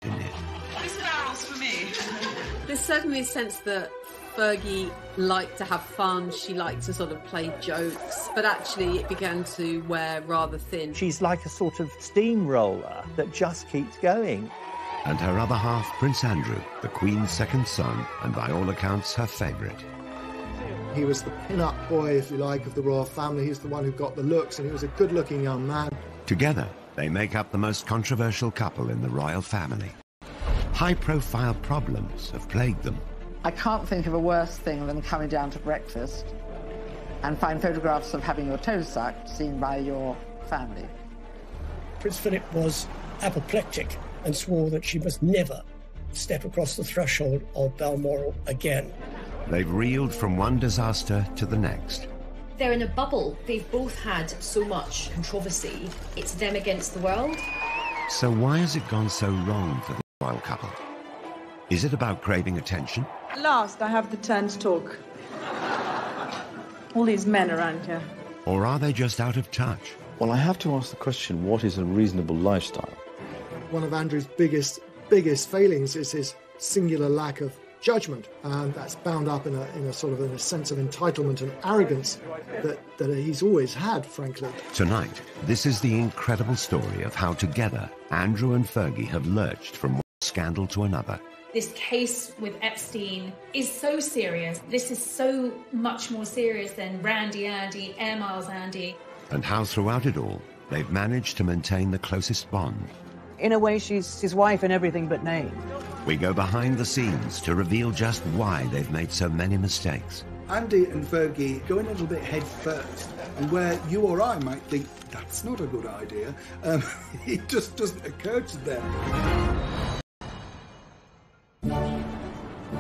This barrel's for me. There's certainly a sense that Fergie liked to have fun, she liked to sort of play jokes, but actually it began to wear rather thin. She's like a sort of steamroller that just keeps going. And her other half, Prince Andrew, the Queen's second son, and by all accounts her favourite. He was the pin-up boy, if you like, of the royal family. He was the one who got the looks, and he was a good-looking young man. Together, they make up the most controversial couple in the royal family. High-profile problems have plagued them. I can't think of a worse thing than coming down to breakfast and find photographs of having your toes sucked seen by your family. Prince Philip was apoplectic and swore that she must never step across the threshold of Balmoral again. They've reeled from one disaster to the next. They're in a bubble. They've both had so much controversy. It's them against the world. So why has it gone so wrong for the royal couple? Is it about craving attention? At last, I have the turn to talk. All these men around here. Or are they just out of touch? Well, I have to ask the question, what is a reasonable lifestyle? One of Andrew's biggest failings is his singular lack of judgment, and that's bound up in a sense of entitlement and arrogance that he's always had, frankly. Tonight, this is the incredible story of how together Andrew and Fergie have lurched from one scandal to another. This case with Epstein is so serious. This is so much more serious than Randy Andy, Air Miles Andy. And how throughout it all, they've managed to maintain the closest bond. In a way, she's his wife in everything but name. We go behind the scenes to reveal just why they've made so many mistakes. Andy and Fergie go in a little bit head first, and where you or I might think that's not a good idea, it just doesn't occur to them.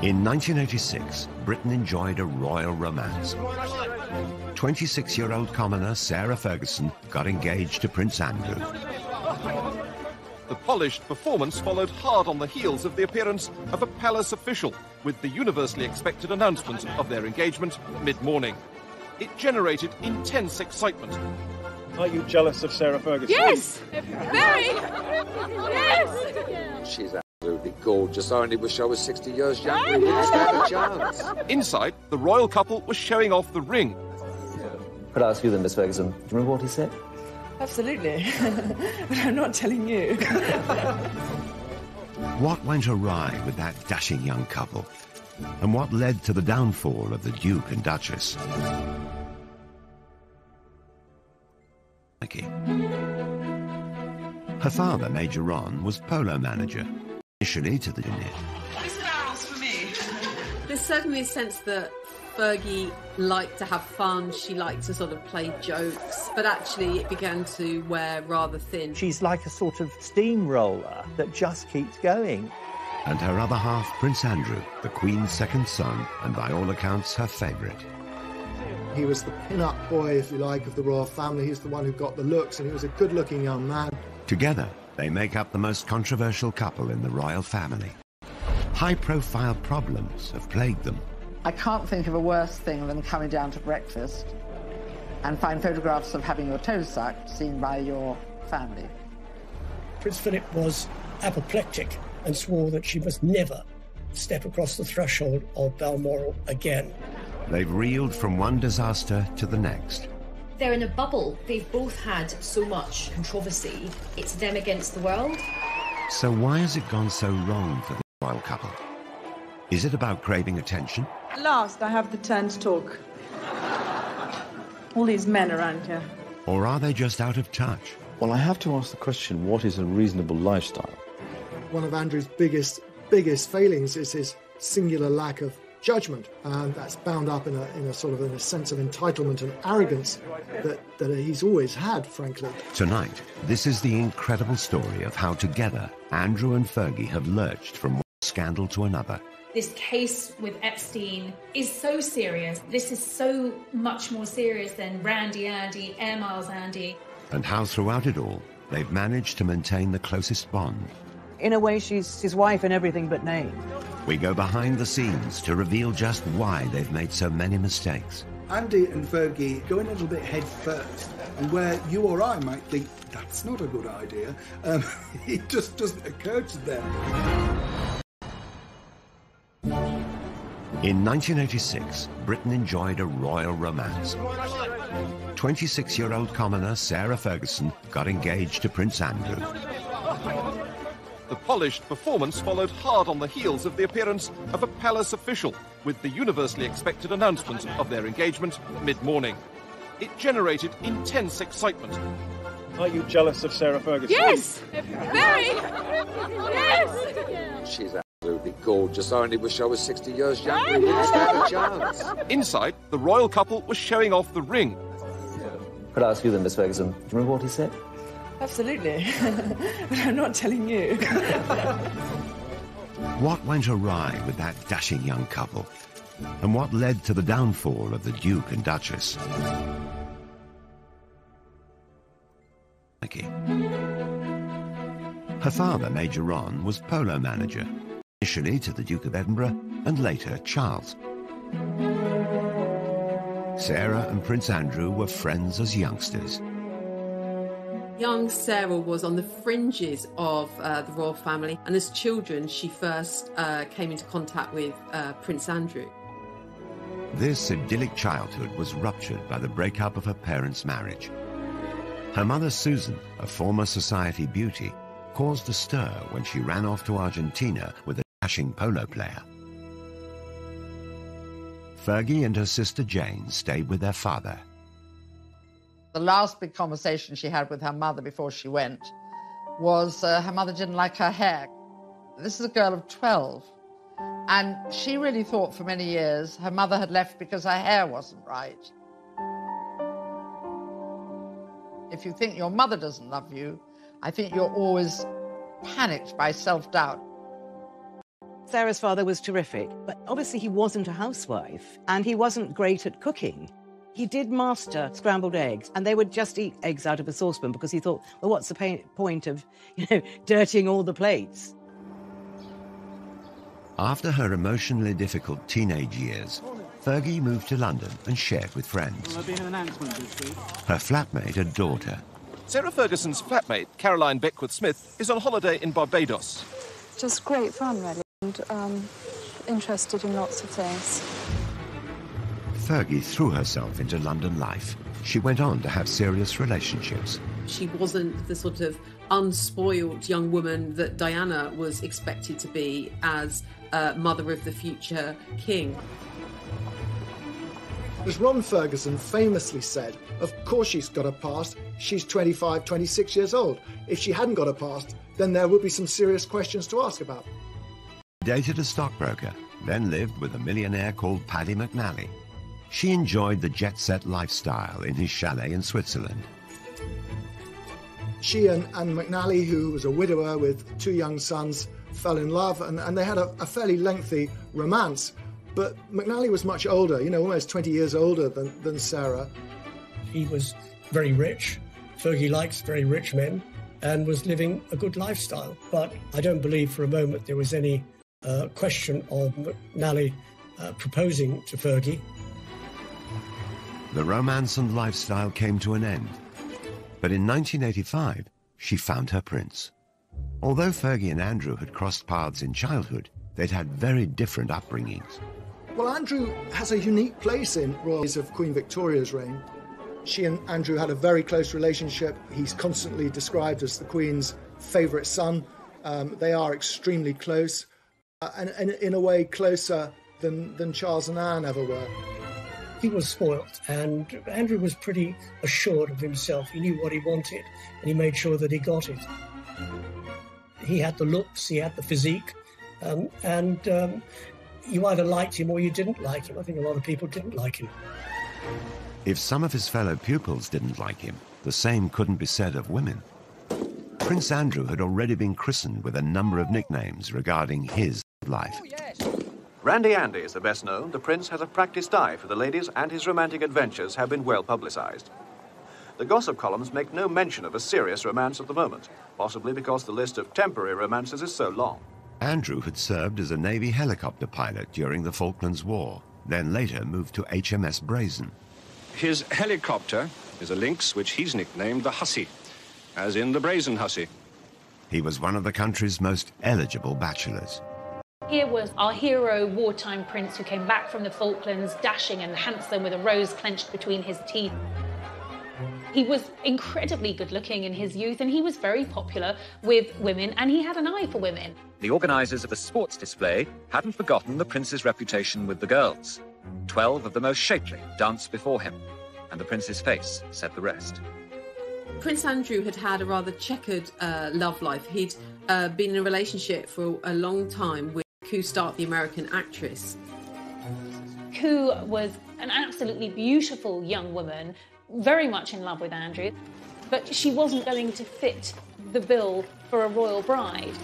In 1986, Britain enjoyed a royal romance. 26-year-old commoner Sarah Ferguson got engaged to Prince Andrew. The polished performance followed hard on the heels of the appearance of a palace official with the universally expected announcement of their engagement mid-morning. It generated intense excitement. Are you jealous of Sarah Ferguson? Yes! Very! Yes! She's absolutely gorgeous. I only wish I was 60 years younger and wouldn't stand a chance. Inside, the royal couple was showing off the ring. Could I ask you then, Miss Ferguson, do you remember what he said? Absolutely. But I'm not telling you. What went awry with that dashing young couple? And what led to the downfall of the Duke and Duchess? Her father, Major Ron, was polo manager, initially to the unit. This barrel's for me. There's certainly a sense that Fergie liked to have fun, she liked to sort of play jokes, but actually it began to wear rather thin. She's like a sort of steamroller that just keeps going. And her other half, Prince Andrew, the Queen's second son, and by all accounts her favourite. He was the pin-up boy, if you like, of the royal family. He was the one who got the looks, and he was a good-looking young man. Together, they make up the most controversial couple in the royal family. High-profile problems have plagued them. I can't think of a worse thing than coming down to breakfast and find photographs of having your toes sucked seen by your family. Prince Philip was apoplectic and swore that she must never step across the threshold of Balmoral again. They've reeled from one disaster to the next. They're in a bubble. They've both had so much controversy. It's them against the world. So why has it gone so wrong for the royal couple? Is it about craving attention? At last, I have the turn to talk. All these men around here. Or are they just out of touch? Well, I have to ask the question, what is a reasonable lifestyle? One of Andrew's biggest failings is his singular lack of judgment, and that's bound up in a sense of entitlement and arrogance that he's always had, frankly. Tonight, this is the incredible story of how together Andrew and Fergie have lurched from one scandal to another. This case with Epstein is so serious. This is so much more serious than Randy Andy, Air Miles Andy. And how throughout it all, they've managed to maintain the closest bond. In a way, she's his wife in everything but name. We go behind the scenes to reveal just why they've made so many mistakes. Andy and Fergie going a little bit head first, and where you or I might think that's not a good idea, it just doesn't occur to them. In 1986, Britain enjoyed a royal romance. 26-year-old commoner Sarah Ferguson got engaged to Prince Andrew. The polished performance followed hard on the heels of the appearance of a palace official, with the universally expected announcement of their engagement mid-morning. It generated intense excitement. Are you jealous of Sarah Ferguson? Yes! Very! Yes! She's absolutely gorgeous. I only wish I was 60 years younger. You didn't stand a chance. Inside, the royal couple was showing off the ring. Could I ask you then, Miss Ferguson, do you remember what he said? Absolutely. But I'm not telling you. What went awry with that dashing young couple? And what led to the downfall of the Duke and Duchess? Her father, Major Ron, was polo manager, initially to the Duke of Edinburgh and later Charles. Sarah and Prince Andrew were friends as youngsters. Young Sarah was on the fringes of the royal family, and as children she first came into contact with Prince Andrew. This idyllic childhood was ruptured by the breakup of her parents' marriage. Her mother, Susan, a former society beauty, caused a stir when she ran off to Argentina with a dashing polo player. Fergie and her sister Jane stayed with their father. The last big conversation she had with her mother before she went was her mother didn't like her hair. This is a girl of 12, and she really thought for many years her mother had left because her hair wasn't right. If you think your mother doesn't love you, I think you're always panicked by self-doubt. Sarah's father was terrific, but obviously he wasn't a housewife, and he wasn't great at cooking. He did master scrambled eggs, and they would just eat eggs out of a saucepan because he thought, well, what's the point of, dirtying all the plates? After her emotionally difficult teenage years, Fergie moved to London and shared with friends. There'll be an announcement this week. Her flatmate and daughter. Sarah Ferguson's flatmate, Caroline Beckworth-Smith, is on holiday in Barbados. Just great fun, really, and interested in lots of things. Fergie threw herself into London life. She went on to have serious relationships. She wasn't the sort of unspoiled young woman that Diana was expected to be as mother of the future king. As Ron Ferguson famously said, of course she's got a past. She's 25, 26 years old. If she hadn't got a past, then there would be some serious questions to ask about. Dated a stockbroker, then lived with a millionaire called Paddy McNally. She enjoyed the jet-set lifestyle in his chalet in Switzerland. She and McNally, who was a widower with 2 young sons, fell in love, and they had a fairly lengthy romance. But McNally was much older, almost 20 years older than Sarah. He was very rich. Fergie likes very rich men and was living a good lifestyle. But I don't believe for a moment there was any question of McNally proposing to Fergie. The romance and lifestyle came to an end. But in 1985, she found her prince. Although Fergie and Andrew had crossed paths in childhood, they'd had very different upbringings. Well, Andrew has a unique place in royals of Queen Victoria's reign. She and Andrew had a very close relationship. He's constantly described as the Queen's favourite son. They are extremely close, and in a way closer than Charles and Anne ever were. He was spoilt, and Andrew was pretty assured of himself. He knew what he wanted, and he made sure that he got it. He had the looks, he had the physique, and you either liked him or you didn't like him. I think a lot of people didn't like him. If some of his fellow pupils didn't like him, the same couldn't be said of women. Prince Andrew had already been christened with a number of nicknames regarding his life. Randy Andy is the best known. The prince has a practiced eye for the ladies, and his romantic adventures have been well publicized. The gossip columns make no mention of a serious romance at the moment, possibly because the list of temporary romances is so long. Andrew had served as a Navy helicopter pilot during the Falklands War, then later moved to HMS Brazen. His helicopter is a lynx which he's nicknamed the Hussy, as in the brazen hussy. He was one of the country's most eligible bachelors. Here was our hero wartime prince who came back from the Falklands, dashing and handsome with a rose clenched between his teeth. He was incredibly good looking in his youth, and he was very popular with women, and he had an eye for women. The organisers of the sports display hadn't forgotten the prince's reputation with the girls. 12 of the most shapely danced before him, and the prince's face said the rest. Prince Andrew had had a rather checkered love life. He'd been in a relationship for a long time with Ku Stark, the American actress. Ku was an absolutely beautiful young woman, very much in love with Andrew, but she wasn't going to fit the bill for a royal bride.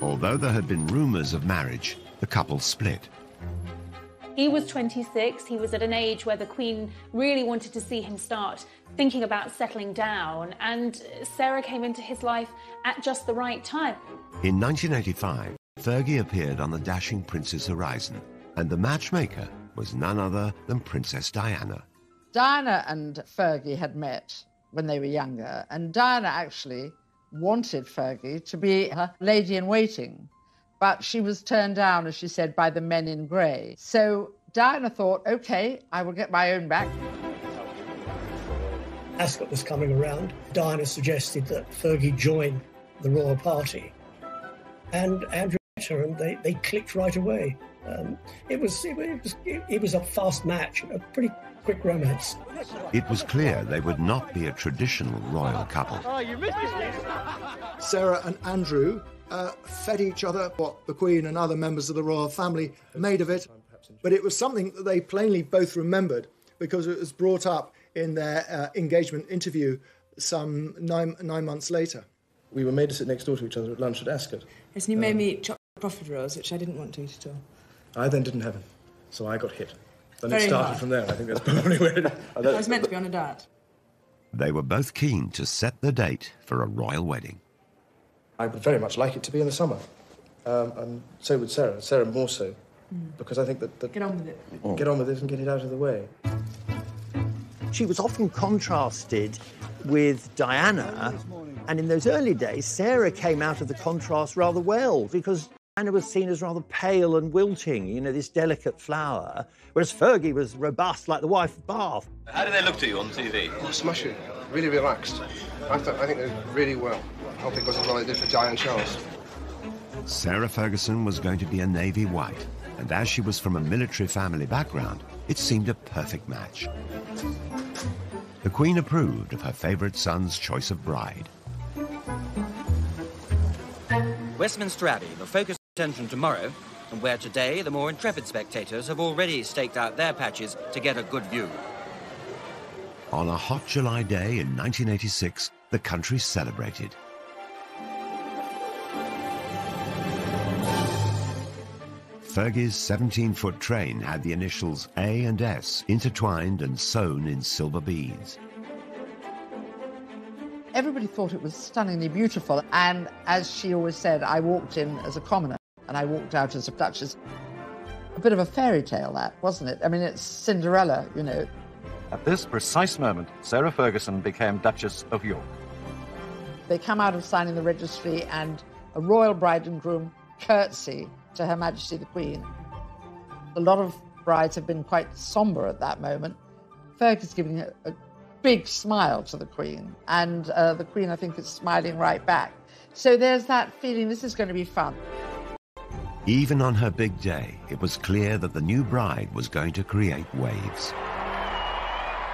Although there had been rumours of marriage, the couple split. He was 26, he was at an age where the Queen really wanted to see him start thinking about settling down, and Sarah came into his life at just the right time. In 1985, Fergie appeared on the dashing prince's horizon, and the matchmaker was none other than Princess Diana. Diana and Fergie had met when they were younger, and Diana actually wanted Fergie to be her lady-in-waiting, but she was turned down, as she said, by the men in grey. So Diana thought, OK, I will get my own back. Ascot was coming around. Diana suggested that Fergie join the royal party, and Andrew met her, and they clicked right away. It was a fast match, a pretty quick romance. It was clear they would not be a traditional royal couple. Oh, you missed it. Sarah and Andrew fed each other what the Queen and other members of the royal family made of it, but it was something that they plainly both remembered because it was brought up in their engagement interview some nine months later. We were made to sit next door to each other at lunch at Ascot. Yes, and you made me eat chocolate profiteroles, which I didn't want to eat at all. I then didn't have him, so I got hit. Then Very it started hard. from there. I think that's probably where it... I was meant to be on a diet. They were both keen to set the date for a royal wedding. I would very much like it to be in the summer. And so would Sarah. Sarah more so. Because I think that... Get on with it. Get on with it and get it out of the way. She was often contrasted with Diana, and in those early days, Sarah came out of the contrast rather well, because Diana was seen as rather pale and wilting, you know, this delicate flower, whereas Fergie was robust like the wife of Bath. How do they look to you on TV? Oh, smashing. Really relaxed. I think they did really well. I hope it goes as well as they did for Diana Charles. Sarah Ferguson was going to be a Navy wife, and as she was from a military family background, it seemed a perfect match. The Queen approved of her favourite son's choice of bride. Westminster Abbey will focus attention tomorrow, and where today the more intrepid spectators have already staked out their patches to get a good view. On a hot July day in 1986, the country celebrated. Fergie's 17-foot train had the initials A and S intertwined and sewn in silver beads. Everybody thought it was stunningly beautiful, and as she always said, I walked in as a commoner and I walked out as a duchess. A bit of a fairy tale, that, wasn't it? I mean, it's Cinderella, you know. At this precise moment, Sarah Ferguson became Duchess of York. They come out of signing the registry, and a royal bride and groom curtsy to Her Majesty the Queen. A lot of brides have been quite sombre at that moment. Fergie's giving a big smile to the Queen, and the Queen, I think, is smiling right back. So there's that feeling this is going to be fun. Even on her big day, it was clear that the new bride was going to create waves.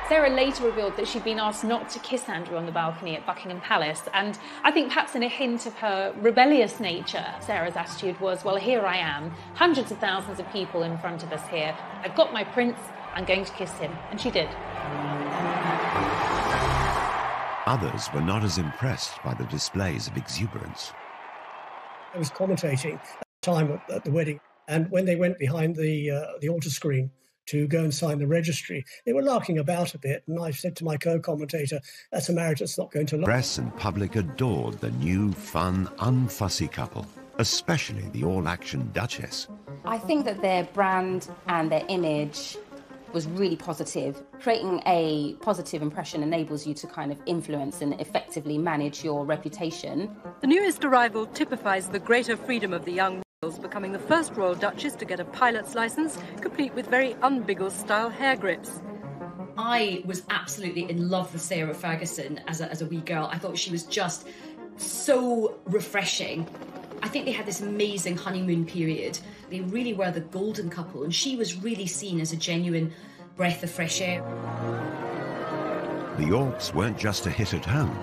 Sarah later revealed that she'd been asked not to kiss Andrew on the balcony at Buckingham Palace, and I think perhaps in a hint of her rebellious nature, Sarah's attitude was, well, here I am, hundreds of thousands of people in front of us here. I've got my prince, I'm going to kiss him. And she did. Others were not as impressed by the displays of exuberance. I was commentating at the time at the wedding, and when they went behind the altar screen to go and sign the registry, they were larking about a bit, and I said to my co-commentator, that's a marriage that's not going to last. Press and public adored the new, fun, unfussy couple, especially the all-action Duchess. I think that their brand and their image was really positive. Creating a positive impression enables you to kind of influence and effectively manage your reputation. The newest arrival typifies the greater freedom of the young royals, becoming the first royal duchess to get a pilot's licence, complete with very un-Biggles-style hair grips. I was absolutely in love with Sarah Ferguson as a wee girl. I thought she was just so refreshing. I think they had this amazing honeymoon period. They really were the golden couple, and she was really seen as a genuine breath of fresh air. The Yorks weren't just a hit at home.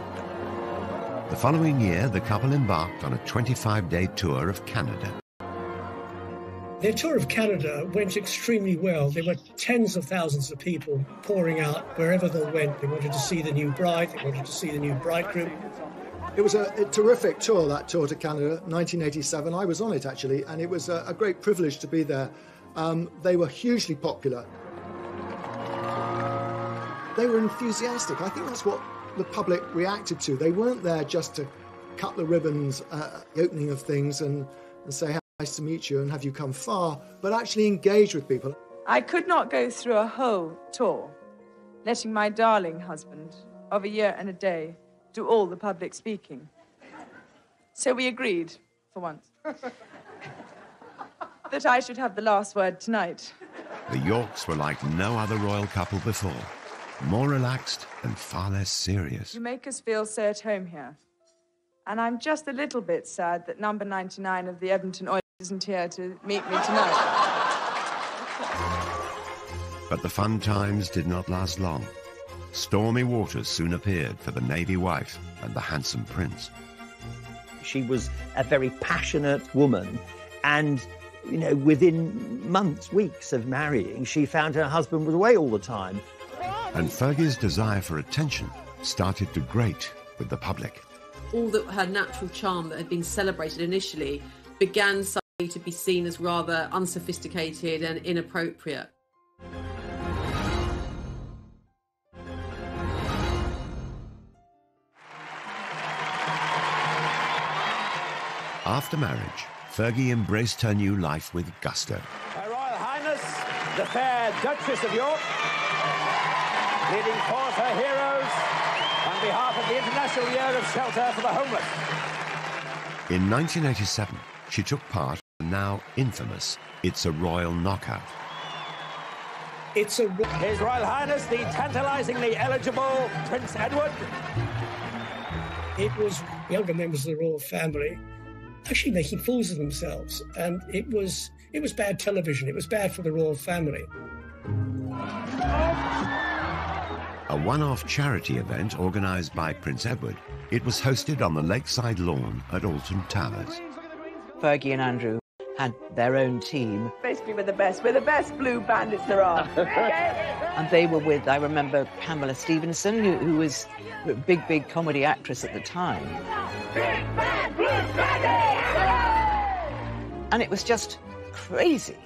The following year, the couple embarked on a 25-day tour of Canada. Their tour of Canada went extremely well. There were tens of thousands of people pouring out wherever they went. They wanted to see the new bride, they wanted to see the new bridegroom. It was a terrific tour, that tour to Canada, 1987. I was on it, actually, and it was a great privilege to be there. They were hugely popular. They were enthusiastic. I think that's what the public reacted to. They weren't there just to cut the ribbons at the opening of things and say, nice to meet you and have you come far, but actually engage with people. I could not go through a whole tour letting my darling husband of a year and a day do all the public speaking. So we agreed, for once, that I should have the last word tonight. The Yorks were like no other royal couple before, more relaxed and far less serious. You make us feel so at home here. And I'm just a little bit sad that number 99 of the Edmonton Oil isn't here to meet me tonight. But the fun times did not last long. Stormy waters soon appeared for the Navy wife and the handsome prince. She was a very passionate woman, and, you know, within months, weeks of marrying, she found her husband was away all the time. And Fergie's desire for attention started to grate with the public. All that her natural charm that had been celebrated initially began suddenly to be seen as rather unsophisticated and inappropriate. After marriage, Fergie embraced her new life with gusto. Her Royal Highness, the fair Duchess of York, leading forth her heroes on behalf of the International Year of Shelter for the Homeless. In 1987, she took part in the now infamous It's a Royal Knockout. His Royal Highness, the tantalisingly eligible Prince Edward. It was younger members of the royal family actually making fools of themselves, and it was bad television. It was bad for the royal family. A one-off charity event organised by Prince Edward, it was hosted on the lakeside lawn at Alton Towers. Fergie and Andrew had their own team. Basically, we're the best blue bandits there are. And they were with, I remember, Camilla Stevenson, who was a big comedy actress at the time. And it was just crazy.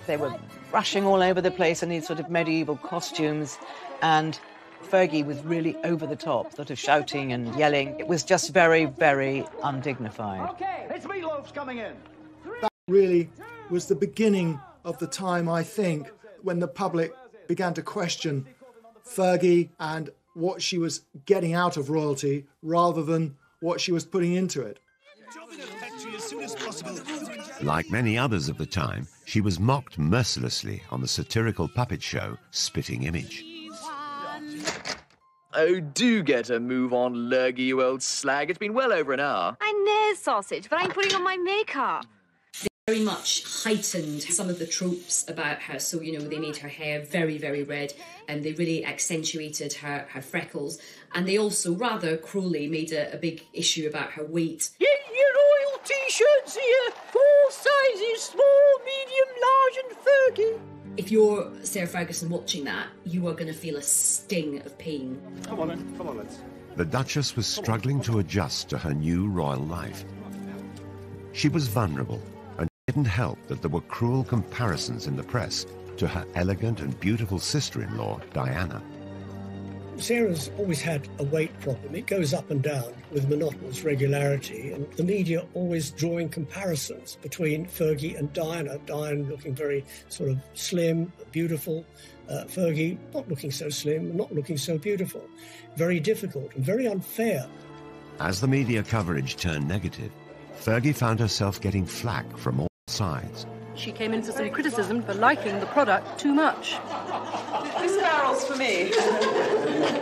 They were rushing all over the place in these sort of medieval costumes, and Fergie was really over the top, sort of shouting and yelling. It was just very, very undignified. Okay, it's Meatloaf's coming in. That really was the beginning of the time, I think, when the public began to question Fergie and what she was getting out of royalty rather than what she was putting into it. Like many others of the time, she was mocked mercilessly on the satirical puppet show Spitting Image. Oh, do get a move on, lurgy, you old slag. It's been well over an hour. I know, sausage, but I'm putting on my makeup. They very much heightened some of the tropes about her. So, you know, they made her hair very, very red, and they really accentuated her freckles. And they also, rather cruelly, made a big issue about her weight. Your royal T-shirts here. 4 sizes, small, medium, large and Fergie. If you're Sarah Ferguson watching that, you are going to feel a sting of pain. Come on, let's. The Duchess was struggling to adjust to her new royal life. She was vulnerable, and it didn't help that there were cruel comparisons in the press to her elegant and beautiful sister-in-law, Diana. Sarah's always had a weight problem. It goes up and down with monotonous regularity, and the media always drawing comparisons between Fergie and Diana. Diana looking very sort of slim, beautiful. Fergie not looking so slim, not looking so beautiful. Very difficult and very unfair. As the media coverage turned negative, Fergie found herself getting flack from all sides. She came in for some criticism for liking the product too much. This barrel's for me.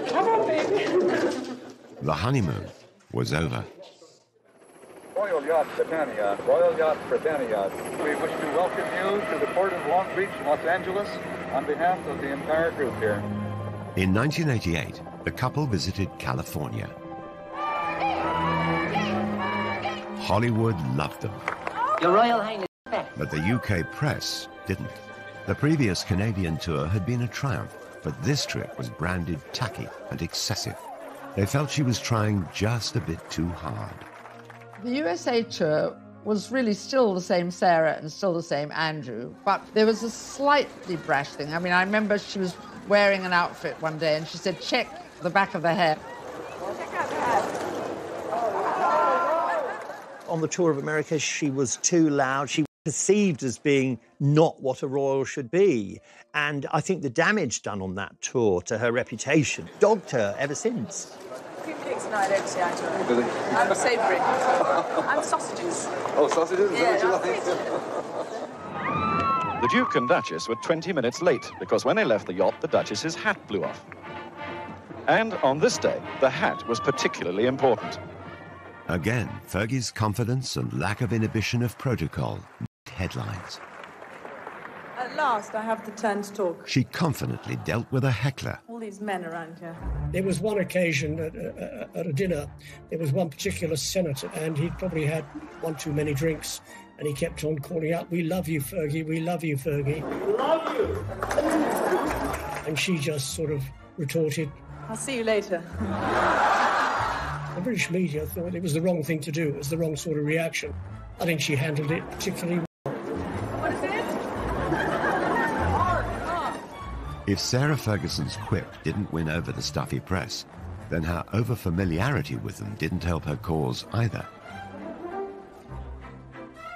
Come on, baby. The honeymoon was over. Royal Yacht Britannia, Royal Yacht Britannia. We wish to welcome you to the port of Long Beach, Los Angeles, on behalf of the entire group here. In 1988, the couple visited California. Hollywood loved them. Your Royal Highness. But the UK press didn't. The previous Canadian tour had been a triumph, but this trip was branded tacky and excessive. They felt she was trying just a bit too hard. The USA tour was really still the same Sarah and still the same Andrew, but there was a slightly brash thing. I mean, I remember she was wearing an outfit one day and she said, check the back of the hair. Check out the hat. On the tour of America, she was too loud. She was perceived as being not what a royal should be. And I think the damage done on that tour to her reputation dogged her ever since. Cream cakes and I don't see eye to eye. Really? I'm savoury. And sausages. Oh, sausages? Yeah, The Duke and Duchess were 20 minutes late because when they left the yacht, the Duchess's hat blew off. And on this day, the hat was particularly important. Again, Fergie's confidence and lack of inhibition of protocol made headlines. At last, I have the turn to talk. She confidently dealt with a heckler. All these men around here. There was one occasion at a dinner, there was one particular senator, and he'd probably had one too many drinks, and he kept on calling out, "We love you, Fergie, we love you, Fergie." Love you! And she just sort of retorted, I'll see you later. The British media thought it was the wrong thing to do. It was the wrong sort of reaction. I think she handled it particularly well. What is it? If Sarah Ferguson's quip didn't win over the stuffy press, then her over-familiarity with them didn't help her cause either.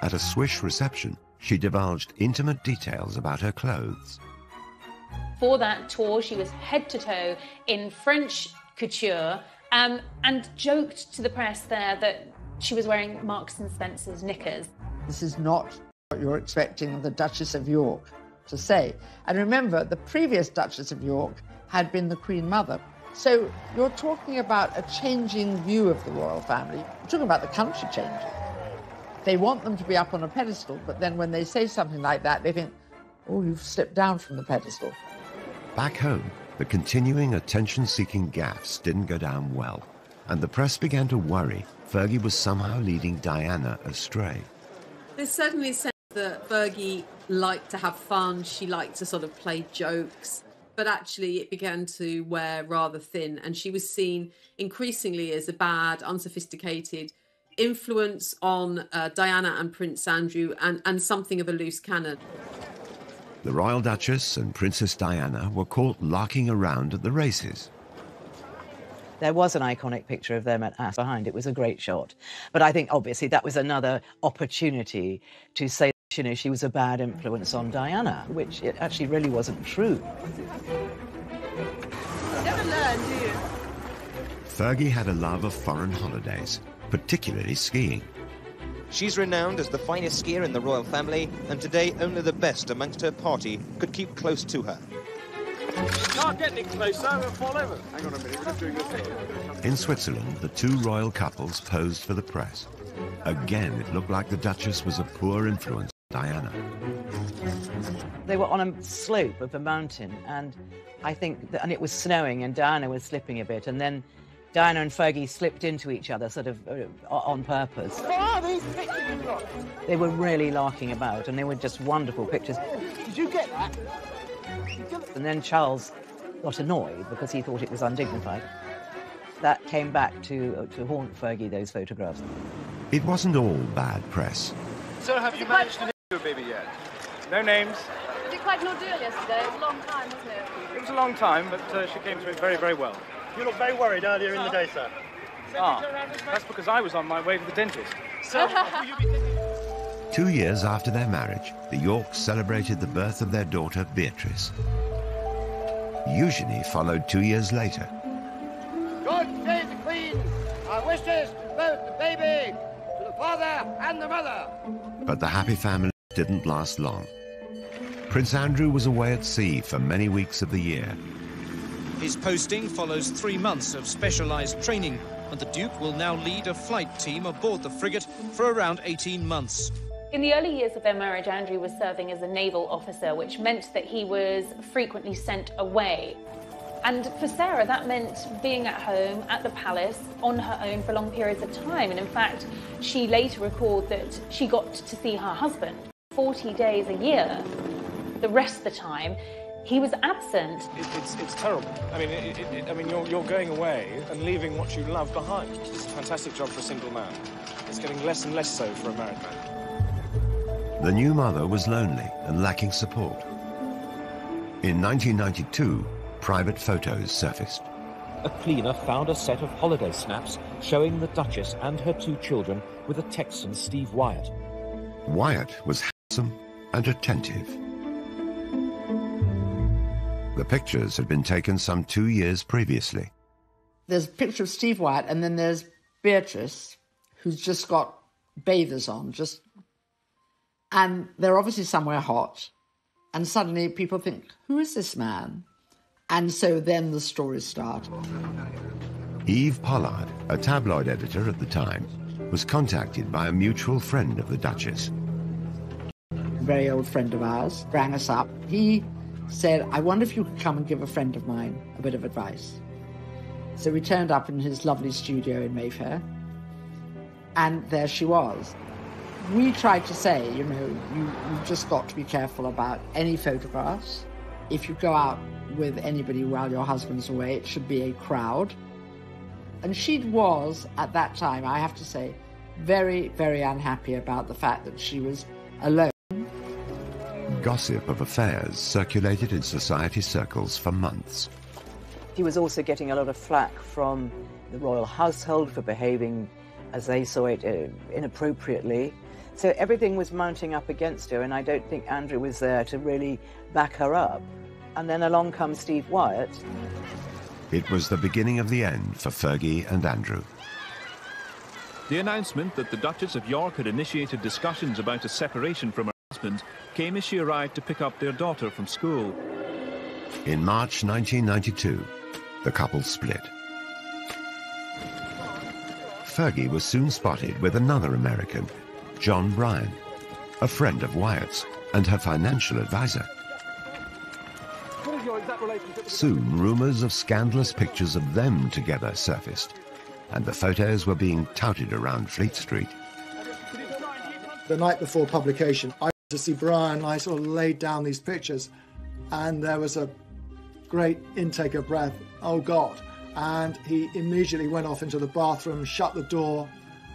At a swish reception, she divulged intimate details about her clothes. For that tour, she was head to toe in French couture, and joked to the press there that she was wearing Marks and Spencer's knickers. This is not what you're expecting of the Duchess of York to say. And remember, the previous Duchess of York had been the Queen Mother. So you're talking about a changing view of the royal family. You're talking about the country changing. They want them to be up on a pedestal, but then when they say something like that, they think, oh, you've slipped down from the pedestal. Back home, the continuing attention-seeking gaffes didn't go down well, and the press began to worry Fergie was somehow leading Diana astray. There's certainly a sense that Fergie liked to have fun, she liked to sort of play jokes, but actually it began to wear rather thin, and she was seen increasingly as a bad, unsophisticated influence on Diana and Prince Andrew, and something of a loose cannon. The Royal Duchess and Princess Diana were caught larking around at the races. There was an iconic picture of them at Ass behind. It was a great shot. But I think, obviously, that was another opportunity to say, you know, she was a bad influence on Diana, which it actually really wasn't true. Never learn, do you? Fergie had a love of foreign holidays, particularly skiing. She's renowned as the finest skier in the royal family, and today only the best amongst her party could keep close to her. Can't get any closer, we'll fall over. Hang on a minute, we're just doing this thing. In Switzerland, the two royal couples posed for the press. Again, it looked like the Duchess was a poor influence on Diana. They were on a slope of a mountain, and I think, and it was snowing, and Diana was slipping a bit, and then Diana and Fergie slipped into each other, sort of on purpose. They were really larking about, and they were just wonderful pictures. Did you get that? And then Charles got annoyed because he thought it was undignified. That came back to haunt Fergie, those photographs. It wasn't all bad press. So have you managed to Your baby yet? No names. Was it quite an ordeal yesterday? It was a long time, wasn't it? It was a long time, but she came through it very, very well. You looked very worried earlier in the day, sir. That's because I was on my way to the dentist. So, 2 years after their marriage, the Yorks celebrated the birth of their daughter, Beatrice. Eugenie followed 2 years later. God save the Queen! Our wishes to both the baby, to the father and the mother. But the happy family didn't last long. Prince Andrew was away at sea for many weeks of the year. His posting follows 3 months of specialised training, and the Duke will now lead a flight team aboard the frigate for around 18 months. In the early years of their marriage, Andrew was serving as a naval officer, which meant that he was frequently sent away. And for Sarah, that meant being at home at the palace on her own for long periods of time. And in fact, she later recalled that she got to see her husband 40 days a year. The rest of the time, he was absent. It's terrible. I mean, you're going away and leaving what you love behind. It's a fantastic job for a single man. It's getting less and less so for a married man. The new mother was lonely and lacking support. In 1992, private photos surfaced. A cleaner found a set of holiday snaps showing the Duchess and her 2 children with a Texan, Steve Wyatt. Wyatt was handsome and attentive. The pictures had been taken some 2 years previously. There's a picture of Steve Wyatt, and then there's Beatrice, who's just got bathers on, and they're obviously somewhere hot. And suddenly people think, who is this man? And so then the stories start. Eve Pollard, a tabloid editor at the time, was contacted by a mutual friend of the Duchess. A very old friend of ours rang us up. He said, I wonder if you could come and give a friend of mine a bit of advice. So we turned up in his lovely studio in Mayfair, and there she was. We tried to say, you've just got to be careful about any photographs. If you go out with anybody while your husband's away, it should be a crowd. And she was, at that time, I have to say, very, very unhappy about the fact that she was alone. Gossip of affairs circulated in society circles for months. He was also getting a lot of flack from the royal household for behaving, as they saw it, inappropriately. So everything was mounting up against her, and I don't think Andrew was there to really back her up. And then along comes Steve Wyatt. It was the beginning of the end for Fergie and Andrew. The announcement that the Duchess of York had initiated discussions about a separation from her husband came as she arrived to pick up their daughter from school. In March 1992, the couple split. Fergie was soon spotted with another American, John Bryan, a friend of Wyatt's and her financial advisor. Soon, rumours of scandalous pictures of them together surfaced, and the photos were being touted around Fleet Street. The night before publication, I went to see Brian, and I sort of laid down these pictures, and there was a great intake of breath, oh God. And he immediately went off into the bathroom, shut the door,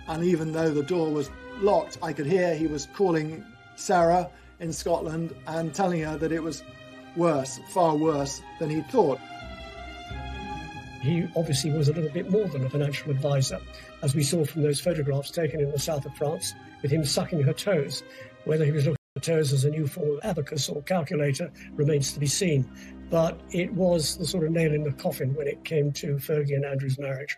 and even though the door was locked, I could hear he was calling Sarah in Scotland and telling her that it was worse, far worse than he thought. He obviously was a little bit more than a financial advisor, as we saw from those photographs taken in the south of France with him sucking her toes. Whether he was looking at her toes as a new form of abacus or calculator remains to be seen. But it was the sort of nail in the coffin when it came to Fergie and Andrew's marriage.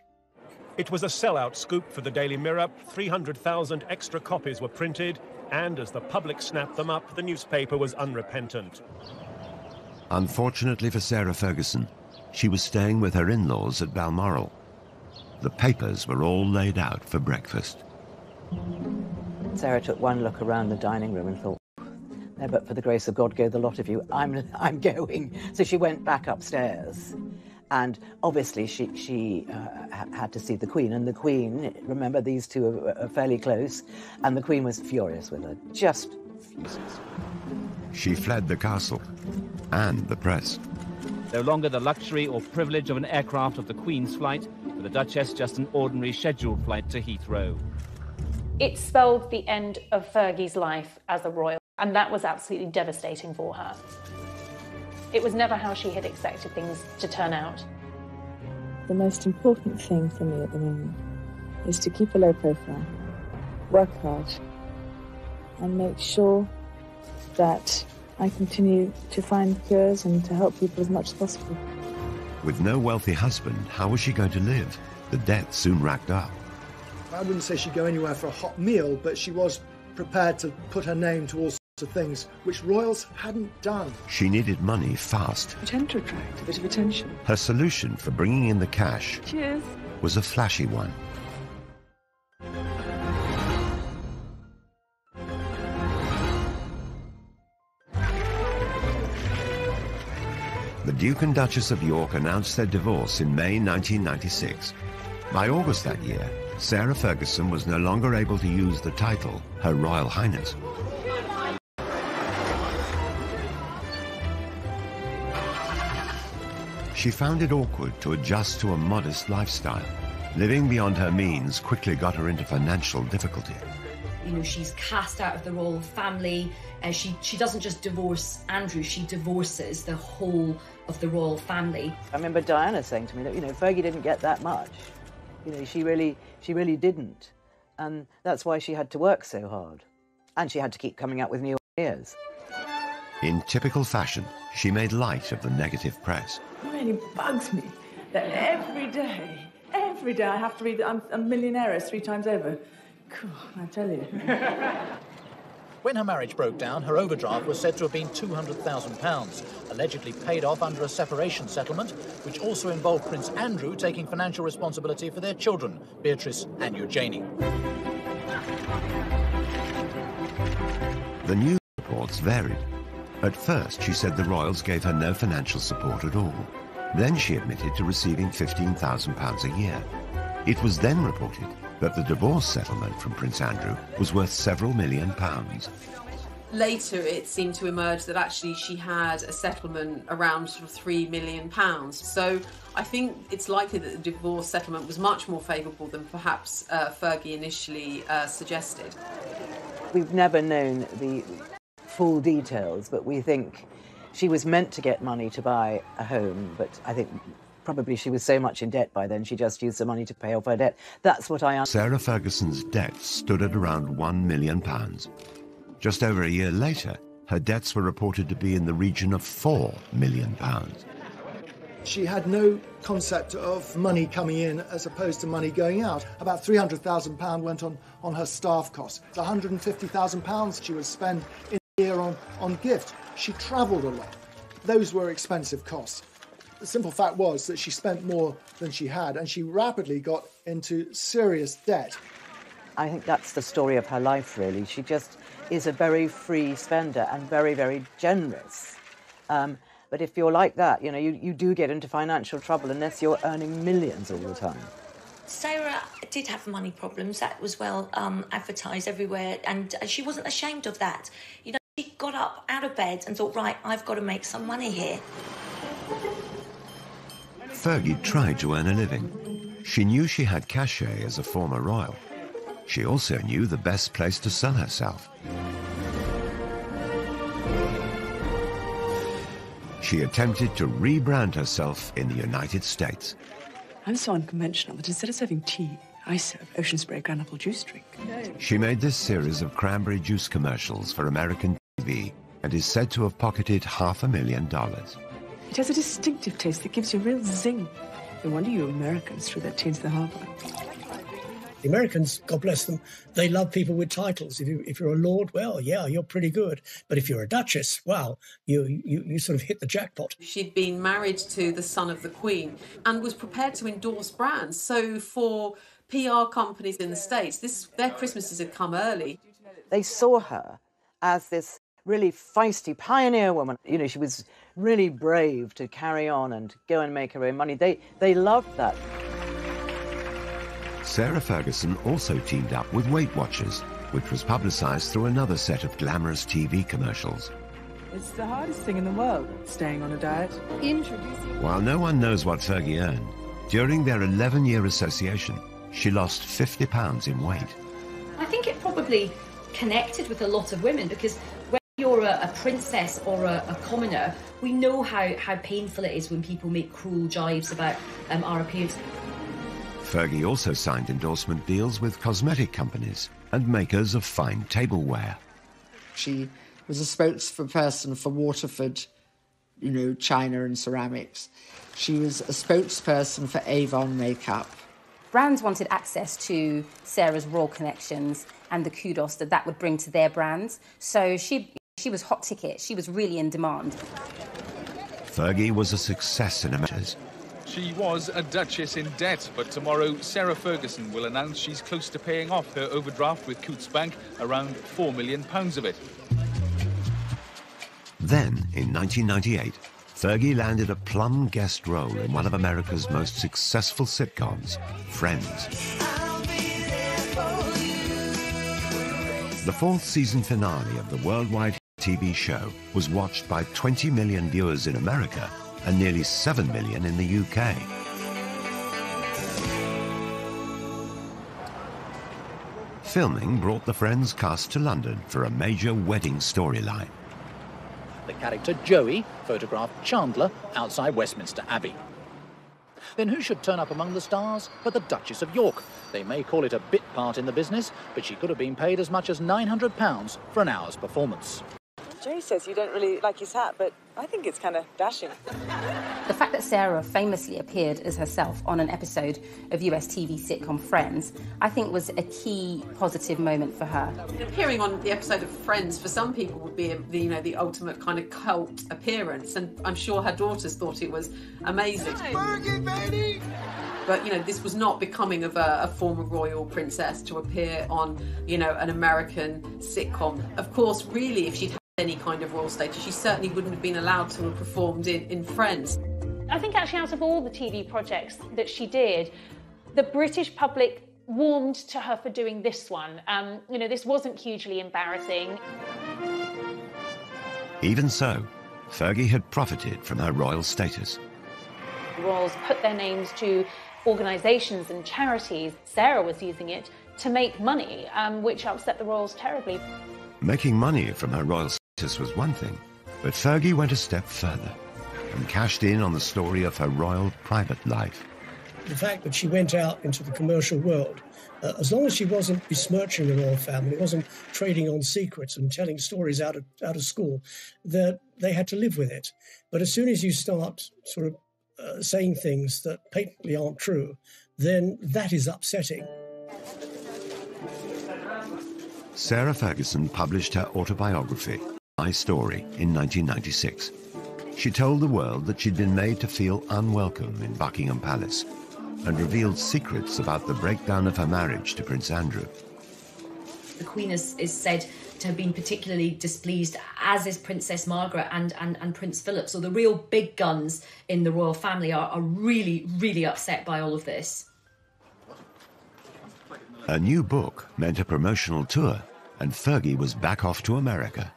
It was a sellout scoop for the Daily Mirror. 300,000 extra copies were printed, and as the public snapped them up, the newspaper was unrepentant. Unfortunately for Sarah Ferguson, she was staying with her in-laws at Balmoral. The papers were all laid out for breakfast. Sarah took one look around the dining room and thought, no, but for the grace of God, go the lot of you. I'm going. So she went back upstairs. And obviously she had to see the Queen. And the Queen, remember, these two are fairly close, and the Queen was furious with her, just furious. She fled the castle and the press. No longer the luxury or privilege of an aircraft of the Queen's flight, for the Duchess just an ordinary scheduled flight to Heathrow. It spelled the end of Fergie's life as a royal. And that was absolutely devastating for her. It was never how she had expected things to turn out. The most important thing for me at the moment is to keep a low profile, work hard, and make sure that I continue to find cures and to help people as much as possible. With no wealthy husband, how was she going to live? The debt soon racked up. I wouldn't say she'd go anywhere for a hot meal, but she was prepared to put her name to all sorts of things which royals hadn't done. She needed money fast. I tend to attract a bit of attention. Her solution for bringing in the cash Cheers. was a flashy one. The Duke and Duchess of York announced their divorce in May 1996. By August that year, Sarah Ferguson was no longer able to use the title Her Royal Highness. She found it awkward to adjust to a modest lifestyle. Living beyond her means quickly got her into financial difficulty. You know, she's cast out of the royal family. She doesn't just divorce Andrew, she divorces the whole of the royal family. I remember Diana saying to me that, you know, Fergie didn't get that much. You know, she really didn't. And that's why she had to work so hard. And she had to keep coming out with new ideas. In typical fashion, she made light of the negative press. It really bugs me that every day I have to read that I'm a millionaire 3 times over. God, I tell you. When her marriage broke down, her overdraft was said to have been £200,000, allegedly paid off under a separation settlement, which also involved Prince Andrew taking financial responsibility for their children, Beatrice and Eugenie. The news reports varied. At first, she said the royals gave her no financial support at all. Then she admitted to receiving £15,000 a year. It was then reported that the divorce settlement from Prince Andrew was worth several £1 million. Later, it seemed to emerge that actually she had a settlement around sort of £3 million. So I think it's likely that the divorce settlement was much more favourable than perhaps Fergie initially suggested. We've never known the full details, but we think she was meant to get money to buy a home, but I think probably she was so much in debt by then she just used the money to pay off her debt. That's what I understand. Sarah Ferguson's debts stood at around £1 million. Just over a year later, her debts were reported to be in the region of £4 million. She had no concept of money coming in as opposed to money going out. About £300,000 went on her staff costs. £150,000 she would spend in a year on gift. She travelled a lot. Those were expensive costs. The simple fact was that she spent more than she had, and she rapidly got into serious debt. I think that's the story of her life, really. She just is a very free spender and very, very generous. But if you're like that, you know, you do get into financial trouble unless you're earning millions all the time. Sarah did have money problems. That was well advertised everywhere, and she wasn't ashamed of that. You know, she got up out of bed and thought, right, I've got to make some money here. Fergie tried to earn a living. She knew she had cachet as a former royal. She also knew the best place to sell herself. She attempted to rebrand herself in the United States. I'm so unconventional that instead of serving tea, I serve ocean spray granule juice drink. She made this series of cranberry juice commercials for American TV and is said to have pocketed $500,000. It has a distinctive taste that gives you a real zing. No wonder you Americans threw that tea into the harbour. The Americans, God bless them, they love people with titles. If you're a lord, well, yeah, you're pretty good. But if you're a duchess, well, you sort of hit the jackpot. She'd been married to the son of the Queen and was prepared to endorse brands. So for PR companies in the States, their Christmases had come early. They saw her as this really feisty pioneer woman. You know, she was really brave to carry on and go and make her own money. They loved that. Sarah Ferguson also teamed up with Weight Watchers, which was publicised through another set of glamorous TV commercials. It's the hardest thing in the world, staying on a diet. While no one knows what Fergie earned, during their 11-year association, she lost 50 pounds in weight. I think it probably connected with a lot of women because You're a princess or a commoner, we know how painful it is when people make cruel jibes about our appearance. Fergie also signed endorsement deals with cosmetic companies and makers of fine tableware. She was a spokesperson for Waterford, china and ceramics. She was a spokesperson for Avon makeup. Brands wanted access to Sarah's royal connections and the kudos that would bring to their brands. So she was hot ticket. She was really in demand. Fergie was a success in America. She was a duchess in debt, but tomorrow Sarah Ferguson will announce she's close to paying off her overdraft with Coutts Bank, around £4 million of it. Then, in 1998, Fergie landed a plum guest role in one of America's most successful sitcoms, Friends. The fourth season finale of the worldwide TV show was watched by 20 million viewers in America and nearly 7 million in the UK. Filming brought the Friends cast to London for a major wedding storyline. The character Joey photographed Chandler outside Westminster Abbey. Then who should turn up among the stars but the Duchess of York? They may call it a bit part in the business, but she could have been paid as much as £900 for an hour's performance. Jay says you don't really like his hat, but I think it's kind of dashing. The fact that Sarah famously appeared as herself on an episode of US TV sitcom Friends, I think was a key positive moment for her. Appearing on the episode of Friends for some people would be the ultimate kind of cult appearance, and I'm sure her daughters thought it was amazing. Fergie, baby! But, this was not becoming of a former royal princess to appear on, an American sitcom. Of course, really, if she'd had any kind of royal status, she certainly wouldn't have been allowed to have performed in Friends. I think actually out of all the TV projects that she did, the British public warmed to her for doing this one. This wasn't hugely embarrassing. Even so, Fergie had profited from her royal status. The royals put their names to organisations and charities. Sarah was using it to make money, which upset the royals terribly. Making money from her royal status was one thing, but Fergie went a step further and cashed in on the story of her royal private life. The fact that she went out into the commercial world, as long as she wasn't besmirching the royal family, wasn't trading on secrets and telling stories out of school, that they had to live with it. But as soon as you start sort of saying things that patently aren't true, then that is upsetting. Sarah Ferguson published her autobiography, My Story, in 1996. She told the world that she'd been made to feel unwelcome in Buckingham Palace and revealed secrets about the breakdown of her marriage to Prince Andrew. The Queen is said to have been particularly displeased, as is Princess Margaret and Prince Philip. So the real big guns in the royal family are really, really upset by all of this. A new book meant a promotional tour, and Fergie was back off to America.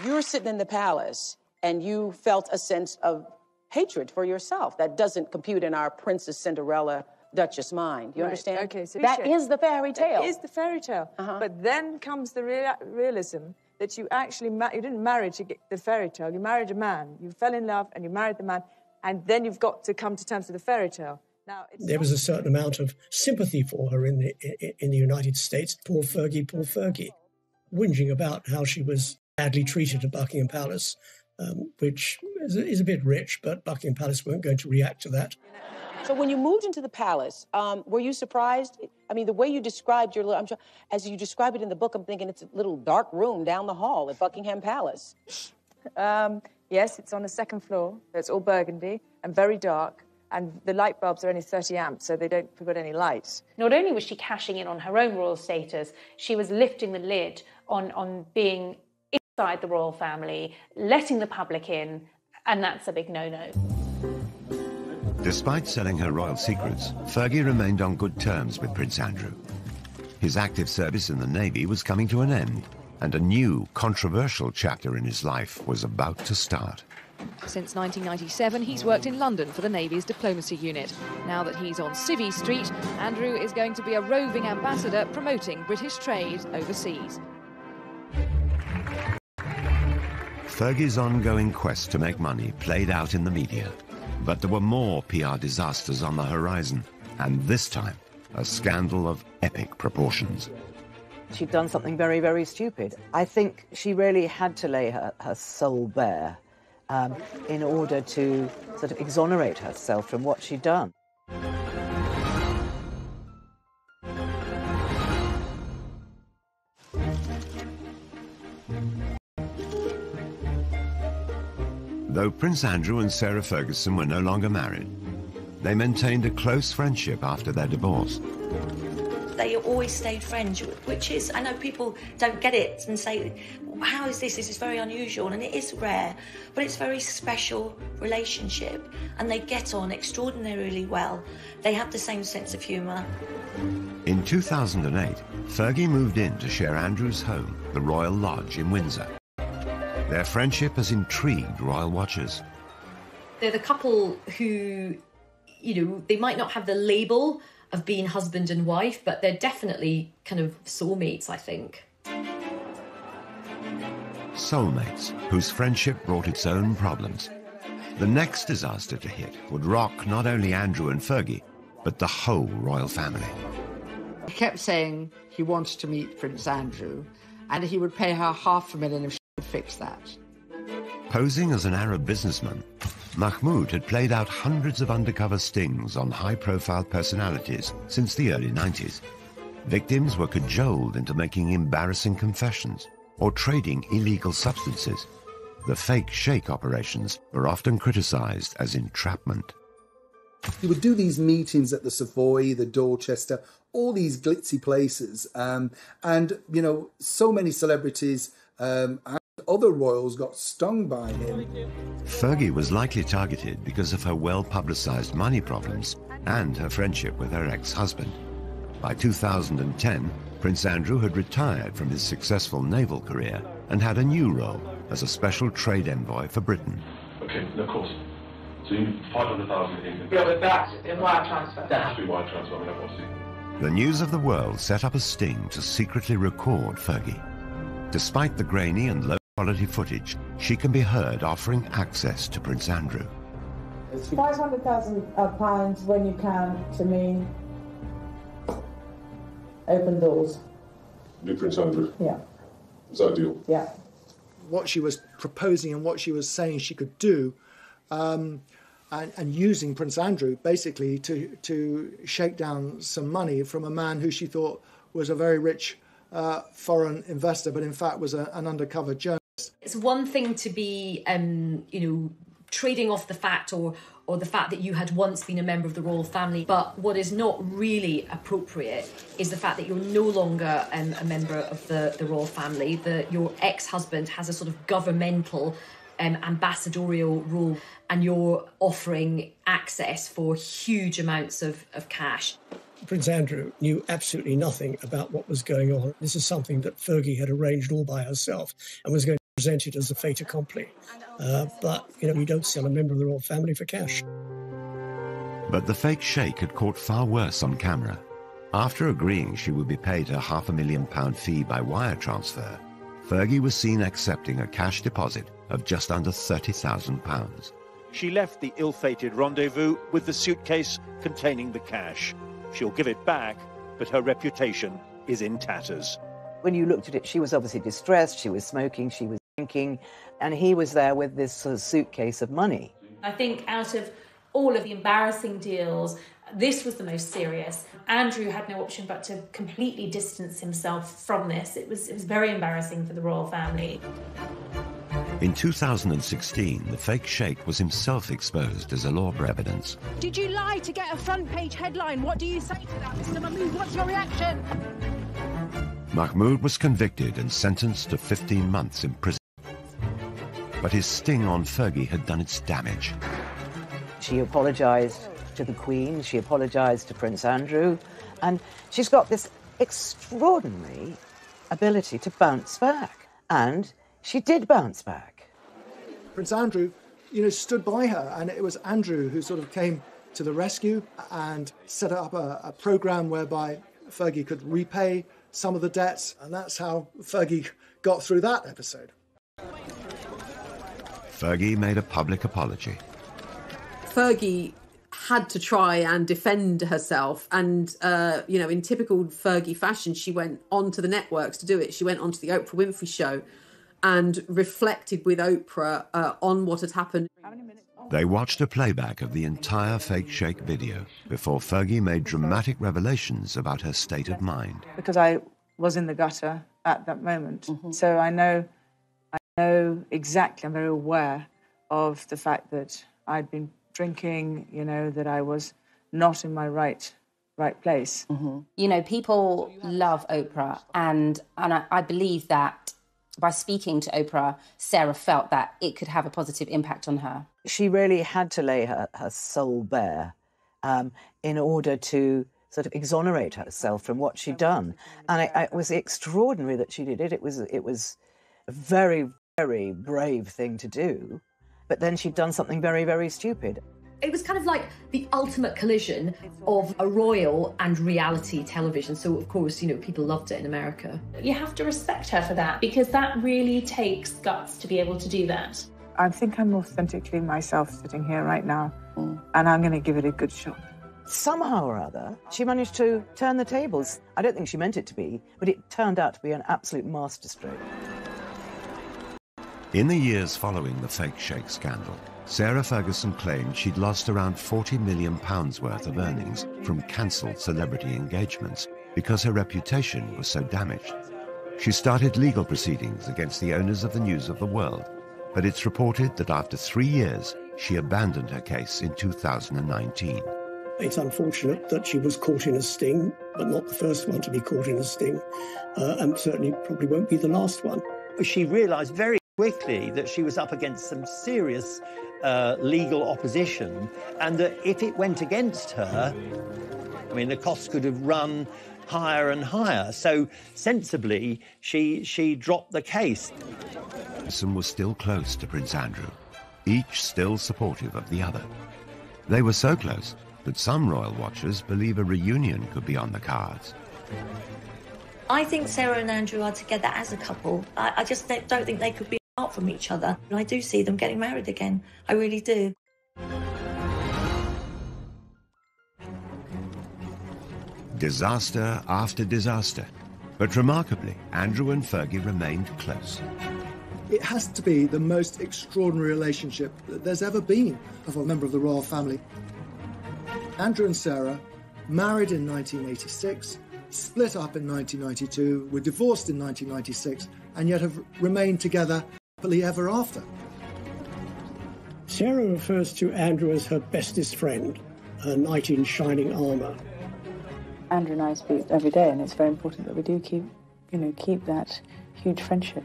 You were sitting in the palace, and you felt a sense of hatred for yourself. That doesn't compute in our Princess Cinderella Duchess mind. You understand? Okay, so that is the fairy tale. That is the fairy tale. But then comes the realism that you actually you didn't marry to get the fairy tale. You married a man. You fell in love and you married the man, and then you've got to come to terms with the fairy tale. Now, there was a certain amount of sympathy for her in the United States. Poor Fergie, whinging about how she was badly treated at Buckingham Palace, which is a bit rich, but Buckingham Palace weren't going to react to that. So when you moved into the palace, were you surprised? I mean, the way you described your little, as you describe it in the book, I'm thinking it's a little dark room down the hall at Buckingham Palace. Yes, it's on the second floor. It's all burgundy and very dark. And the light bulbs are only 30 amps, so they don't put any light. Not only was she cashing in on her own royal status, she was lifting the lid on being inside the royal family, letting the public in, and that's a big no-no. Despite selling her royal secrets, Fergie remained on good terms with Prince Andrew. His active service in the Navy was coming to an end, and a new, controversial chapter in his life was about to start. Since 1997, he's worked in London for the Navy's diplomacy unit. Now that he's on Civvy Street, Andrew is going to be a roving ambassador promoting British trade overseas. Fergie's ongoing quest to make money played out in the media. But there were more PR disasters on the horizon, and this time, a scandal of epic proportions. She'd done something very, very stupid. I think she really had to lay her soul bare in order to sort of exonerate herself from what she'd done. Though Prince Andrew and Sarah Ferguson were no longer married, they maintained a close friendship after their divorce. They always stayed friends, which is, I know people don't get it and say, how is this? This is very unusual, and it is rare, but it's a very special relationship, and they get on extraordinarily well. They have the same sense of humour. In 2008, Fergie moved in to share Andrew's home, the Royal Lodge in Windsor. Their friendship has intrigued royal watchers. They're the couple who, they might not have the label of being husband and wife, but they're definitely kind of soulmates, I think. Soulmates, whose friendship brought its own problems. The next disaster to hit would rock not only Andrew and Fergie, but the whole royal family. He kept saying he wanted to meet Prince Andrew, and he would pay her $500,000 if she could fix that. Posing as an Arab businessman, Mahmoud had played out hundreds of undercover stings on high-profile personalities since the early 90s. Victims were cajoled into making embarrassing confessions or trading illegal substances. The fake sheikh operations were often criticized as entrapment. He would do these meetings at the Savoy, the Dorchester, all these glitzy places. And, so many celebrities and other royals got stung by him. Fergie was likely targeted because of her well-publicized money problems and her friendship with her ex-husband. By 2010, Prince Andrew had retired from his successful naval career and had a new role as a special trade envoy for Britain. Okay, of course. So you 500,000 in. Yeah, but that's in wire transfer. That has to be wire transfer, obviously. The News of the World set up a sting to secretly record Fergie. Despite the grainy and low-quality footage, she can be heard offering access to Prince Andrew. £500,000 when you can, to me, open doors. New Prince Andrew? Yeah. Is that a deal? Yeah. What she was proposing and what she was saying she could do, and using Prince Andrew basically to shake down some money from a man who she thought was a very rich foreign investor, but in fact was an undercover journalist. It's one thing to be, trading off the fact or the fact that you had once been a member of the royal family, but what is not really appropriate is the fact that you're no longer a member of the royal family, that your ex-husband has a sort of governmental ambassadorial role, and you're offering access for huge amounts of cash. Prince Andrew knew absolutely nothing about what was going on. This is something that Fergie had arranged all by herself and was going to present it as a fait accompli. But, you don't sell a member of the royal family for cash. But the fake sheikh had caught far worse on camera. After agreeing she would be paid a £500,000 fee by wire transfer, Fergie was seen accepting a cash deposit of just under £30,000. She left the ill-fated rendezvous with the suitcase containing the cash. She'll give it back, but her reputation is in tatters. When you looked at it, she was obviously distressed, she was smoking, she was drinking, and he was there with this sort of suitcase of money. I think out of all of the embarrassing deals, this was the most serious. Andrew had no option but to completely distance himself from this. It was very embarrassing for the royal family. In 2016, the fake sheikh was himself exposed as allure evidence. Did you lie to get a front-page headline? What do you say to that, Mr. Mahmoud? What's your reaction? Mahmoud was convicted and sentenced to 15 months in prison. But his sting on Fergie had done its damage. She apologised to the Queen, she apologised to Prince Andrew, and she's got this extraordinary ability to bounce back. And she did bounce back. Prince Andrew, stood by her, and it was Andrew who sort of came to the rescue and set up a programme whereby Fergie could repay some of the debts, and that's how Fergie got through that episode. Fergie made a public apology. Fergie had to try and defend herself, and in typical Fergie fashion, she went onto the networks to do it. She went onto the Oprah Winfrey Show and reflected with Oprah on what had happened. They watched a playback of the entire fake shake video before Fergie made dramatic revelations about her state of mind. Because I was in the gutter at that moment. So I know exactly, I'm very aware of the fact that I'd been drinking, that I was not in my right place. People love Oprah, and I believe that by speaking to Oprah, Sarah felt that it could have a positive impact on her. She really had to lay her soul bare in order to sort of exonerate herself from what she'd done. And it was extraordinary that she did it. It was a very, very brave thing to do. But then she'd done something very, very stupid. It was kind of like the ultimate collision of a royal and reality television. So, of course, people loved it in America. You have to respect her for that, because that really takes guts to be able to do that. I think I'm authentically myself sitting here right now, and I'm going to give it a good shot. Somehow or other, she managed to turn the tables. I don't think she meant it to be, but it turned out to be an absolute masterstroke. In the years following the fake shake scandal, Sarah Ferguson claimed she'd lost around £40 million worth of earnings from cancelled celebrity engagements because her reputation was so damaged. She started legal proceedings against the owners of the News of the World, but it's reported that after 3 years, she abandoned her case in 2019. It's unfortunate that she was caught in a sting, but not the first one to be caught in a sting, and certainly probably won't be the last one. She realised very quickly that she was up against some serious legal opposition, and that if it went against her, the costs could have run higher and higher. So sensibly, she dropped the case. Ferguson was still close to Prince Andrew, each still supportive of the other. They were so close that some royal watchers believe a reunion could be on the cards. I think Sarah and Andrew are together as a couple. I just don't think they could be apart from each other. And I do see them getting married again. I really do. Disaster after disaster. But remarkably, Andrew and Fergie remained close. It has to be the most extraordinary relationship that there's ever been of a member of the royal family. Andrew and Sarah married in 1986, split up in 1992, were divorced in 1996, and yet have remained together happily ever after. Sarah refers to Andrew as her bestest friend, her knight in shining armour. Andrew and I speak every day, and it's very important that we do keep that huge friendship.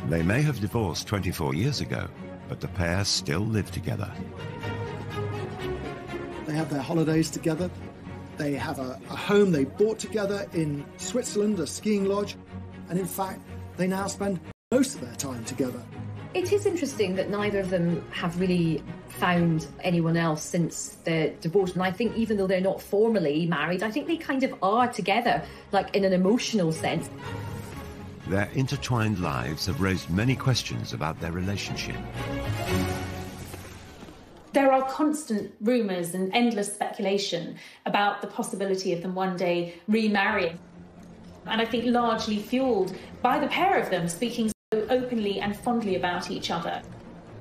They may have divorced 24 years ago, but the pair still live together. They have their holidays together. They have a home they bought together in Switzerland, a skiing lodge. And in fact, they now spend most of their time together. It is interesting that neither of them have really found anyone else since their divorce. And I think even though they're not formally married, I think they kind of are together, like in an emotional sense. Their intertwined lives have raised many questions about their relationship. There are constant rumours and endless speculation about the possibility of them one day remarrying. And I think largely fueled by the pair of them speaking so openly and fondly about each other.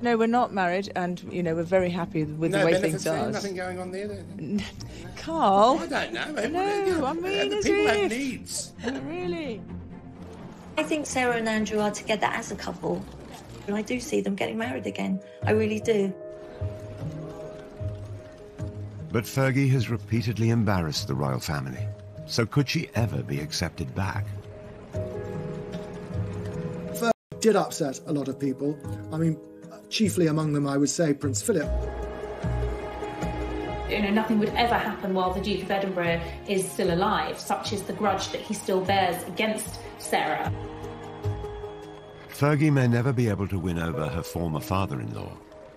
No, we're not married, and, we're very happy with the way things are. Nothing going on there. Carl? I don't know. No, I mean, as people have if. needs. Really? I think Sarah and Andrew are together as a couple. And I do see them getting married again. I really do. But Fergie has repeatedly embarrassed the royal family. So could she ever be accepted back? Fergie did upset a lot of people. Chiefly among them, I would say, Prince Philip. Nothing would ever happen while the Duke of Edinburgh is still alive. Such is the grudge that he still bears against Sarah. Fergie may never be able to win over her former father-in-law,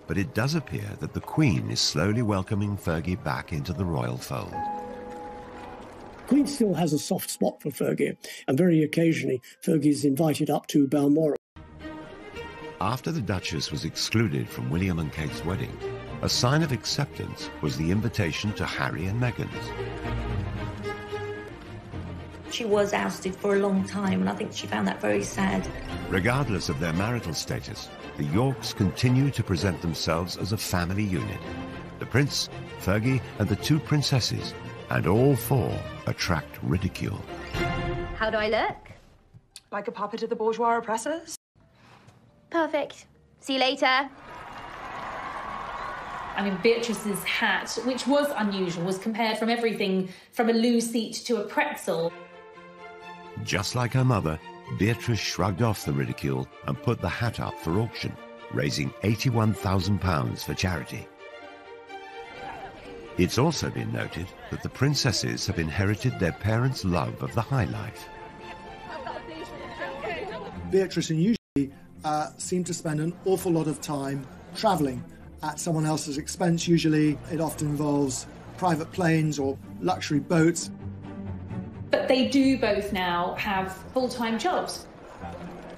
but it does appear that the Queen is slowly welcoming Fergie back into the royal fold. Queen still has a soft spot for Fergie, and very occasionally Fergie's invited up to Balmoral. After the Duchess was excluded from William and Kate's wedding, a sign of acceptance was the invitation to Harry and Meghan's. She was ousted for a long time, and I think she found that very sad. Regardless of their marital status, the Yorks continue to present themselves as a family unit. The Prince, Fergie, and the two princesses, and all four attract ridicule. How do I look? Like a puppet of the bourgeois oppressors? Perfect. See you later. I mean, Beatrice's hat, which was unusual, was compared from everything from a loo seat to a pretzel. Just like her mother, Beatrice shrugged off the ridicule and put the hat up for auction, raising £81,000 for charity. It's also been noted that the princesses have inherited their parents' love of the high life. Beatrice usually seem to spend an awful lot of time travelling at someone else's expense. Usually it often involves private planes or luxury boats. But they do both now have full-time jobs.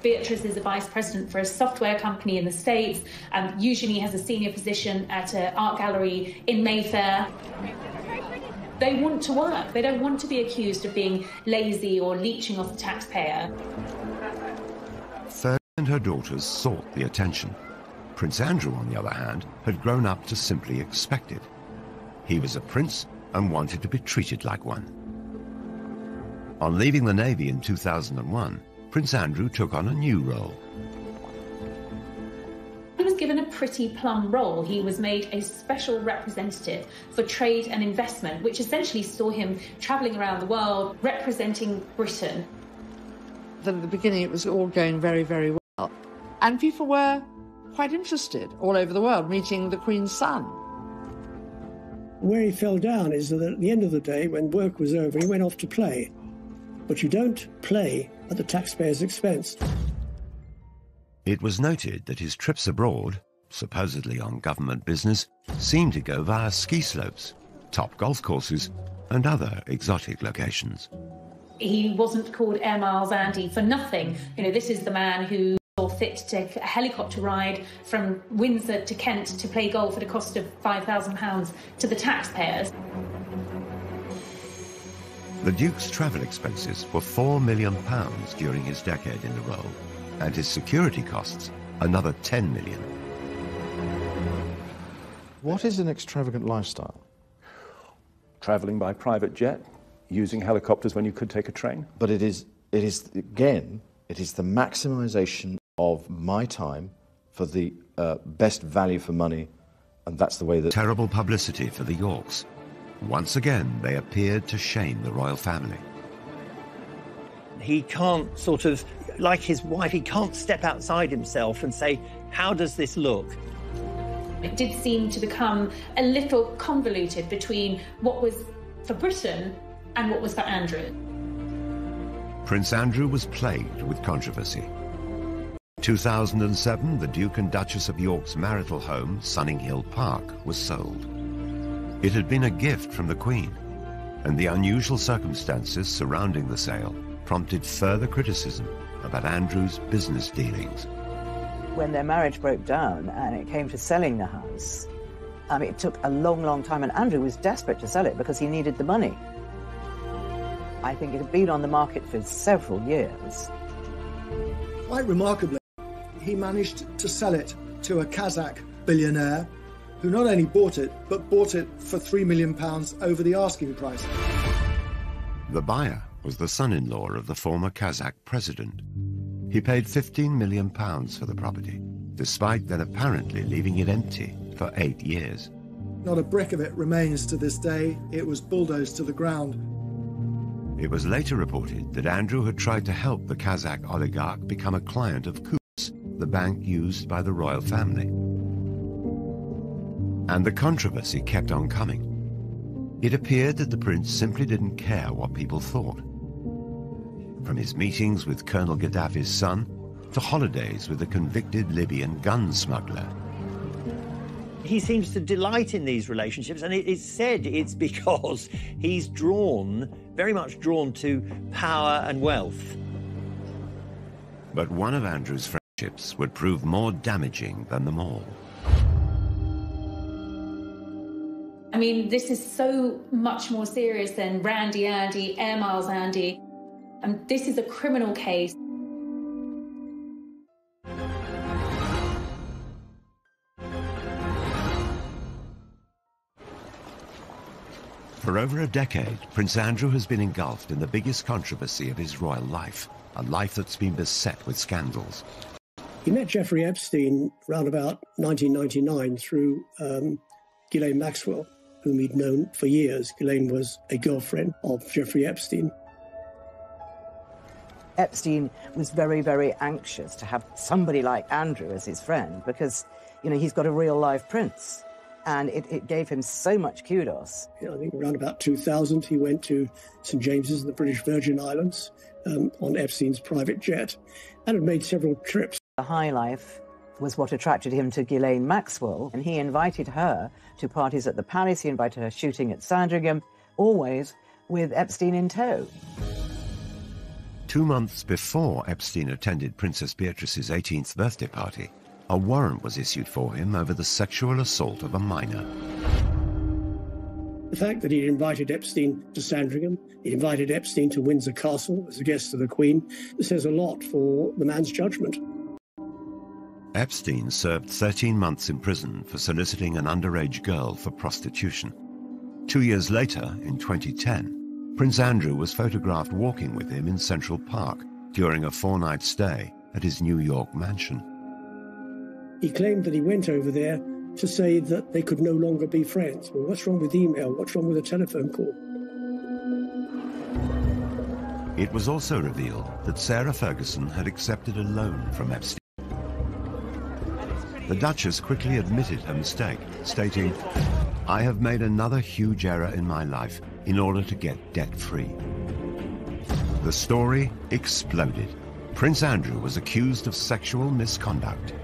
Beatrice is a vice president for a software company in the States and usually has a senior position at an art gallery in Mayfair. They want to work. They don't want to be accused of being lazy or leeching off the taxpayer. Fergie and her daughters sought the attention. Prince Andrew, on the other hand, had grown up to simply expect it. He was a prince and wanted to be treated like one. On leaving the Navy in 2001, Prince Andrew took on a new role. He was given a pretty plum role. He was made a special representative for trade and investment, which essentially saw him travelling around the world representing Britain. At the beginning, it was all going very, very well. And people were quite interested all over the world, meeting the Queen's son. Where he fell down is that at the end of the day, when work was over, he went off to play. But you don't play at the taxpayer's expense. It was noted that his trips abroad, supposedly on government business, seemed to go via ski slopes, top golf courses, and other exotic locations. He wasn't called Air Miles Andy for nothing. You know, this is the man who saw fit to take a helicopter ride from Windsor to Kent to play golf at a cost of £5,000 to the taxpayers. The Duke's travel expenses were £4 million during his decade in the role, and his security costs another £10 million. What is an extravagant lifestyle? Travelling by private jet, using helicopters when you could take a train. But it is again, it is the maximisation of my time for the best value for money, and that's the way that... Terrible publicity for the Yorks. Once again, they appeared to shame the royal family. He can't sort of, like his wife, he can't step outside himself and say, how does this look? It did seem to become a little convoluted between what was for Britain and what was for Andrew. Prince Andrew was plagued with controversy. In 2007, the Duke and Duchess of York's marital home, Sunninghill Park, was sold. It had been a gift from the Queen, and the unusual circumstances surrounding the sale prompted further criticism about Andrew's business dealings. When their marriage broke down and it came to selling the house, it took a long, long time, and Andrew was desperate to sell it because he needed the money. I think it had been on the market for several years. Quite remarkably, he managed to sell it to a Kazakh billionaire who not only bought it, but bought it for £3 million over the asking price. The buyer was the son-in-law of the former Kazakh president. He paid £15 million for the property, despite then apparently leaving it empty for 8 years. Not a brick of it remains to this day. It was bulldozed to the ground. It was later reported that Andrew had tried to help the Kazakh oligarch become a client of Coutts, the bank used by the royal family. And the controversy kept on coming. It appeared that the prince simply didn't care what people thought. From his meetings with Colonel Gaddafi's son to holidays with a convicted Libyan gun smuggler. He seems to delight in these relationships, and it's said it's because he's very much drawn to power and wealth. But one of Andrew's friendships relationships would prove more damaging than them all. I mean, this is so much more serious than Randy Andy, Air Miles Andy. And this is a criminal case. For over a decade, Prince Andrew has been engulfed in the biggest controversy of his royal life, a life that's been beset with scandals. He met Jeffrey Epstein around about 1999 through Ghislaine Maxwell, whom he'd known for years. Ghislaine was a girlfriend of Jeffrey Epstein. Epstein was very, very anxious to have somebody like Andrew as his friend because, you know, he's got a real-life prince. And it gave him so much kudos. I think around about 2000, he went to St. James's in the British Virgin Islands on Epstein's private jet and had made several trips. The high life was what attracted him to Ghislaine Maxwell, and he invited her to parties at the palace. He invited her shooting at Sandringham, always with Epstein in tow. 2 months before Epstein attended Princess Beatrice's 18th birthday party, a warrant was issued for him over the sexual assault of a minor. The fact that he'd invited Epstein to Sandringham, he invited Epstein to Windsor Castle as a guest of the Queen, says a lot for the man's judgment. Epstein served 13 months in prison for soliciting an underage girl for prostitution. 2 years later, in 2010, Prince Andrew was photographed walking with him in Central Park during a 4-night stay at his New York mansion. He claimed that he went over there to say that they could no longer be friends. Well, what's wrong with email? What's wrong with a telephone call? It was also revealed that Sarah Ferguson had accepted a loan from Epstein. The Duchess quickly admitted her mistake, stating, "I have made another huge error in my life in order to get debt-free." The story exploded. Prince Andrew was accused of sexual misconduct.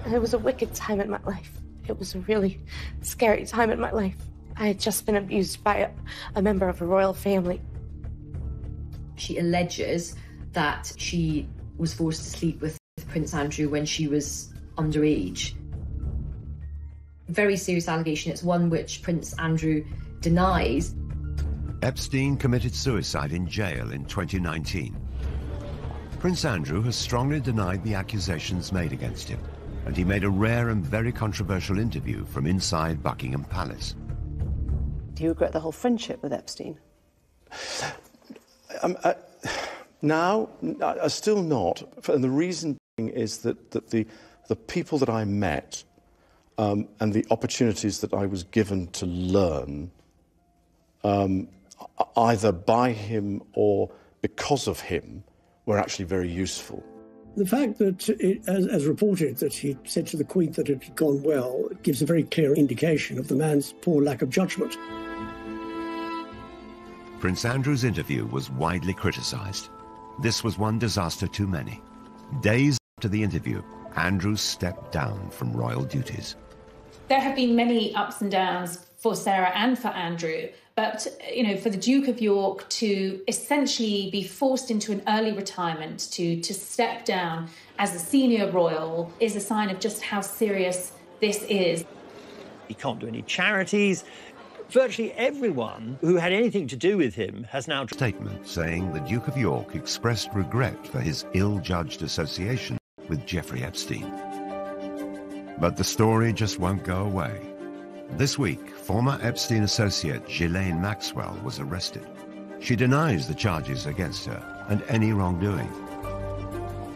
It was a wicked time in my life. It was a really scary time in my life. I had just been abused by a member of a royal family. She alleges that she was forced to sleep with Prince Andrew when she was underage. Very serious allegation. It's one which Prince Andrew denies. Epstein committed suicide in jail in 2019. Prince Andrew has strongly denied the accusations made against him, and he made a rare and very controversial interview from inside Buckingham Palace. Do you regret the whole friendship with Epstein? Now, still not. And the reason being is that the people that I met and the opportunities that I was given to learn, either by him or because of him, were actually very useful. The fact that, as reported, that he said to the Queen that it had gone well gives a very clear indication of the man's poor lack of judgment. Prince Andrew's interview was widely criticised. This was one disaster too many. Days after the interview, Andrew stepped down from royal duties. There have been many ups and downs for Sarah and for Andrew, but, you know, for the Duke of York to essentially be forced into an early retirement, to step down as a senior royal, is a sign of just how serious this is. He can't do any charities. Virtually everyone who had anything to do with him has now... Statement saying the Duke of York expressed regret for his ill-judged association with Jeffrey Epstein. But the story just won't go away. This week, former Epstein associate Ghislaine Maxwell was arrested. She denies the charges against her and any wrongdoing.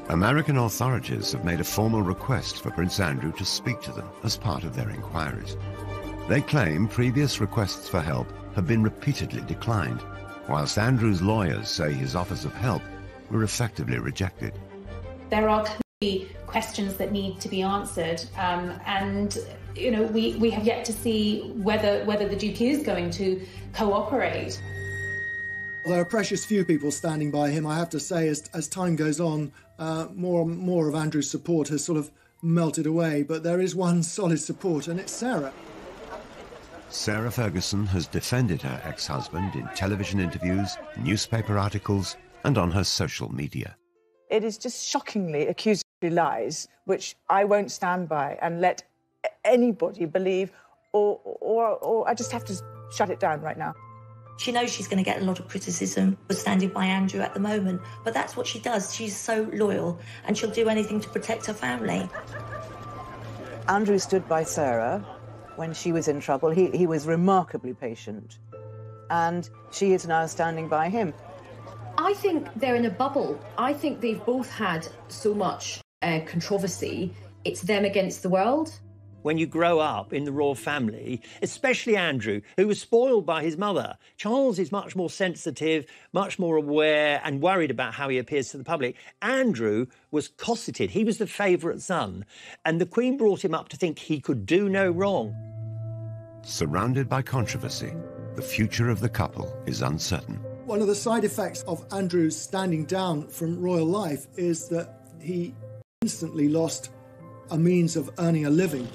American authorities have made a formal request for Prince Andrew to speak to them as part of their inquiries. They claim previous requests for help have been repeatedly declined, whilst Andrew's lawyers say his offers of help were effectively rejected. There are clearly questions that need to be answered, and you know, we have yet to see whether the Duke is going to cooperate. There are precious few people standing by him, I have to say. As time goes on, more and more of Andrew's support has sort of melted away, but there is one solid support, and it's Sarah. Sarah Ferguson has defended her ex-husband in television interviews, newspaper articles, and on her social media. It is just shockingly accusing lies, which I won't stand by and let anybody believe, or I just have to shut it down right now. She knows she's going to get a lot of criticism for standing by Andrew at the moment, but that's what she does. She's so loyal, and she'll do anything to protect her family. Andrew stood by Sarah when she was in trouble. He was remarkably patient, and she is now standing by him. I think they're in a bubble. I think they've both had so much controversy. It's them against the world. When you grow up in the royal family, especially Andrew, who was spoiled by his mother, Charles is much more sensitive, much more aware and worried about how he appears to the public. Andrew was cosseted. He was the favourite son. And the Queen brought him up to think he could do no wrong. Surrounded by controversy, the future of the couple is uncertain. One of the side effects of Andrew's standing down from royal life is that he instantly lost a means of earning a living.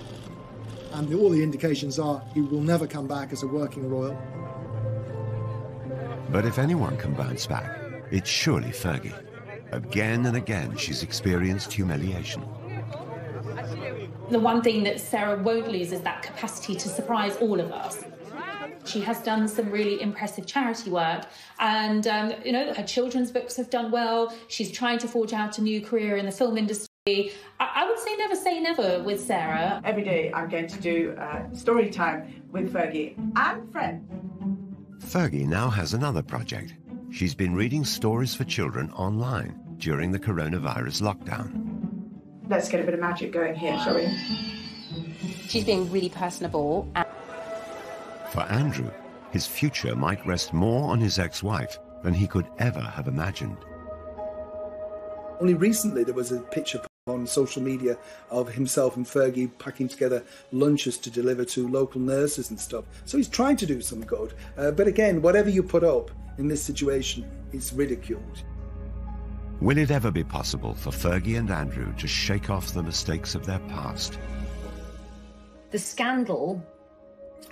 And all the indications are he will never come back as a working royal. But if anyone can bounce back, it's surely Fergie. Again and again, she's experienced humiliation. The one thing that Sarah won't lose is that capacity to surprise all of us. She has done some really impressive charity work, and her children's books have done well. She's trying to forge out a new career in the film industry. I would say never with Sarah. Every day I'm going to do story time with Fergie and friends. Fergie now has another project. She's been reading stories for children online during the coronavirus lockdown. Let's get a bit of magic going here, shall we? She's being really personable. For Andrew, his future might rest more on his ex-wife than he could ever have imagined. Only recently there was a picture on social media of himself and Fergie packing together lunches to deliver to local nurses and stuff. So he's trying to do some good. But again, whatever you put up in this situation is ridiculed. Will it ever be possible for Fergie and Andrew to shake off the mistakes of their past? The scandal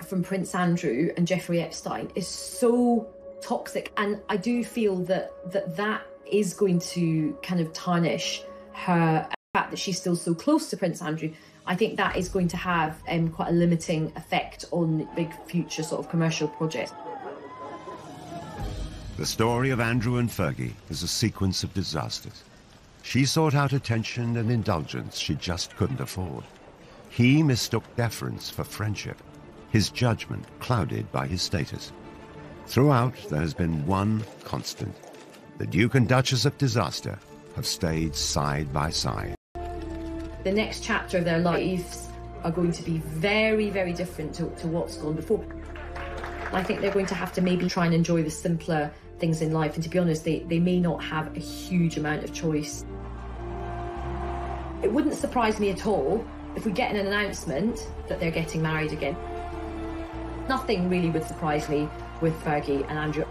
from Prince Andrew and Jeffrey Epstein is so toxic, and I do feel that is going to kind of tarnish her. The fact that she's still so close to Prince Andrew, I think that is going to have quite a limiting effect on big future sort of commercial projects. The story of Andrew and Fergie is a sequence of disasters. She sought out attention and indulgence she just couldn't afford. He mistook deference for friendship, his judgment clouded by his status. Throughout, there has been one constant. The Duke and Duchess of disaster have stayed side by side. The next chapter of their lives are going to be very, very different to what's gone before. I think they're going to have to maybe try and enjoy the simpler things in life, and to be honest, they may not have a huge amount of choice. It wouldn't surprise me at all if we get an announcement that they're getting married again. Nothing really would surprise me with Fergie and Andrew.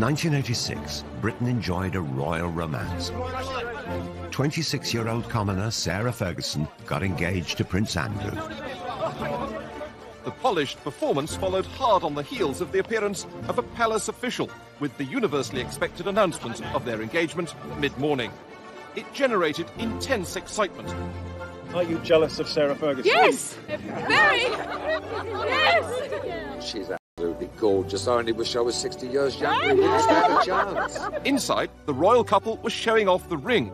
1986, Britain enjoyed a royal romance. 26-year-old commoner Sarah Ferguson got engaged to Prince Andrew. The polished performance followed hard on the heels of the appearance of a palace official, with the universally expected announcement of their engagement mid-morning. It generated intense excitement. Are you jealous of Sarah Ferguson? Yes! Very! Yes! She's absolutely gorgeous. I only wish I was 60 years younger. We wouldn't stand a chance. Inside, the royal couple was showing off the ring.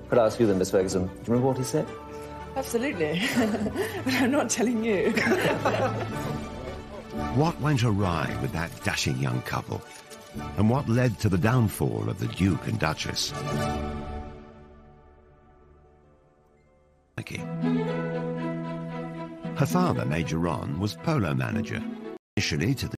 Could I ask you then, Miss Ferguson, do you remember what he said? Absolutely. But I'm not telling you. What went awry with that dashing young couple? And what led to the downfall of the Duke and Duchess? Her father, Major Ron, was polo manager, initially to the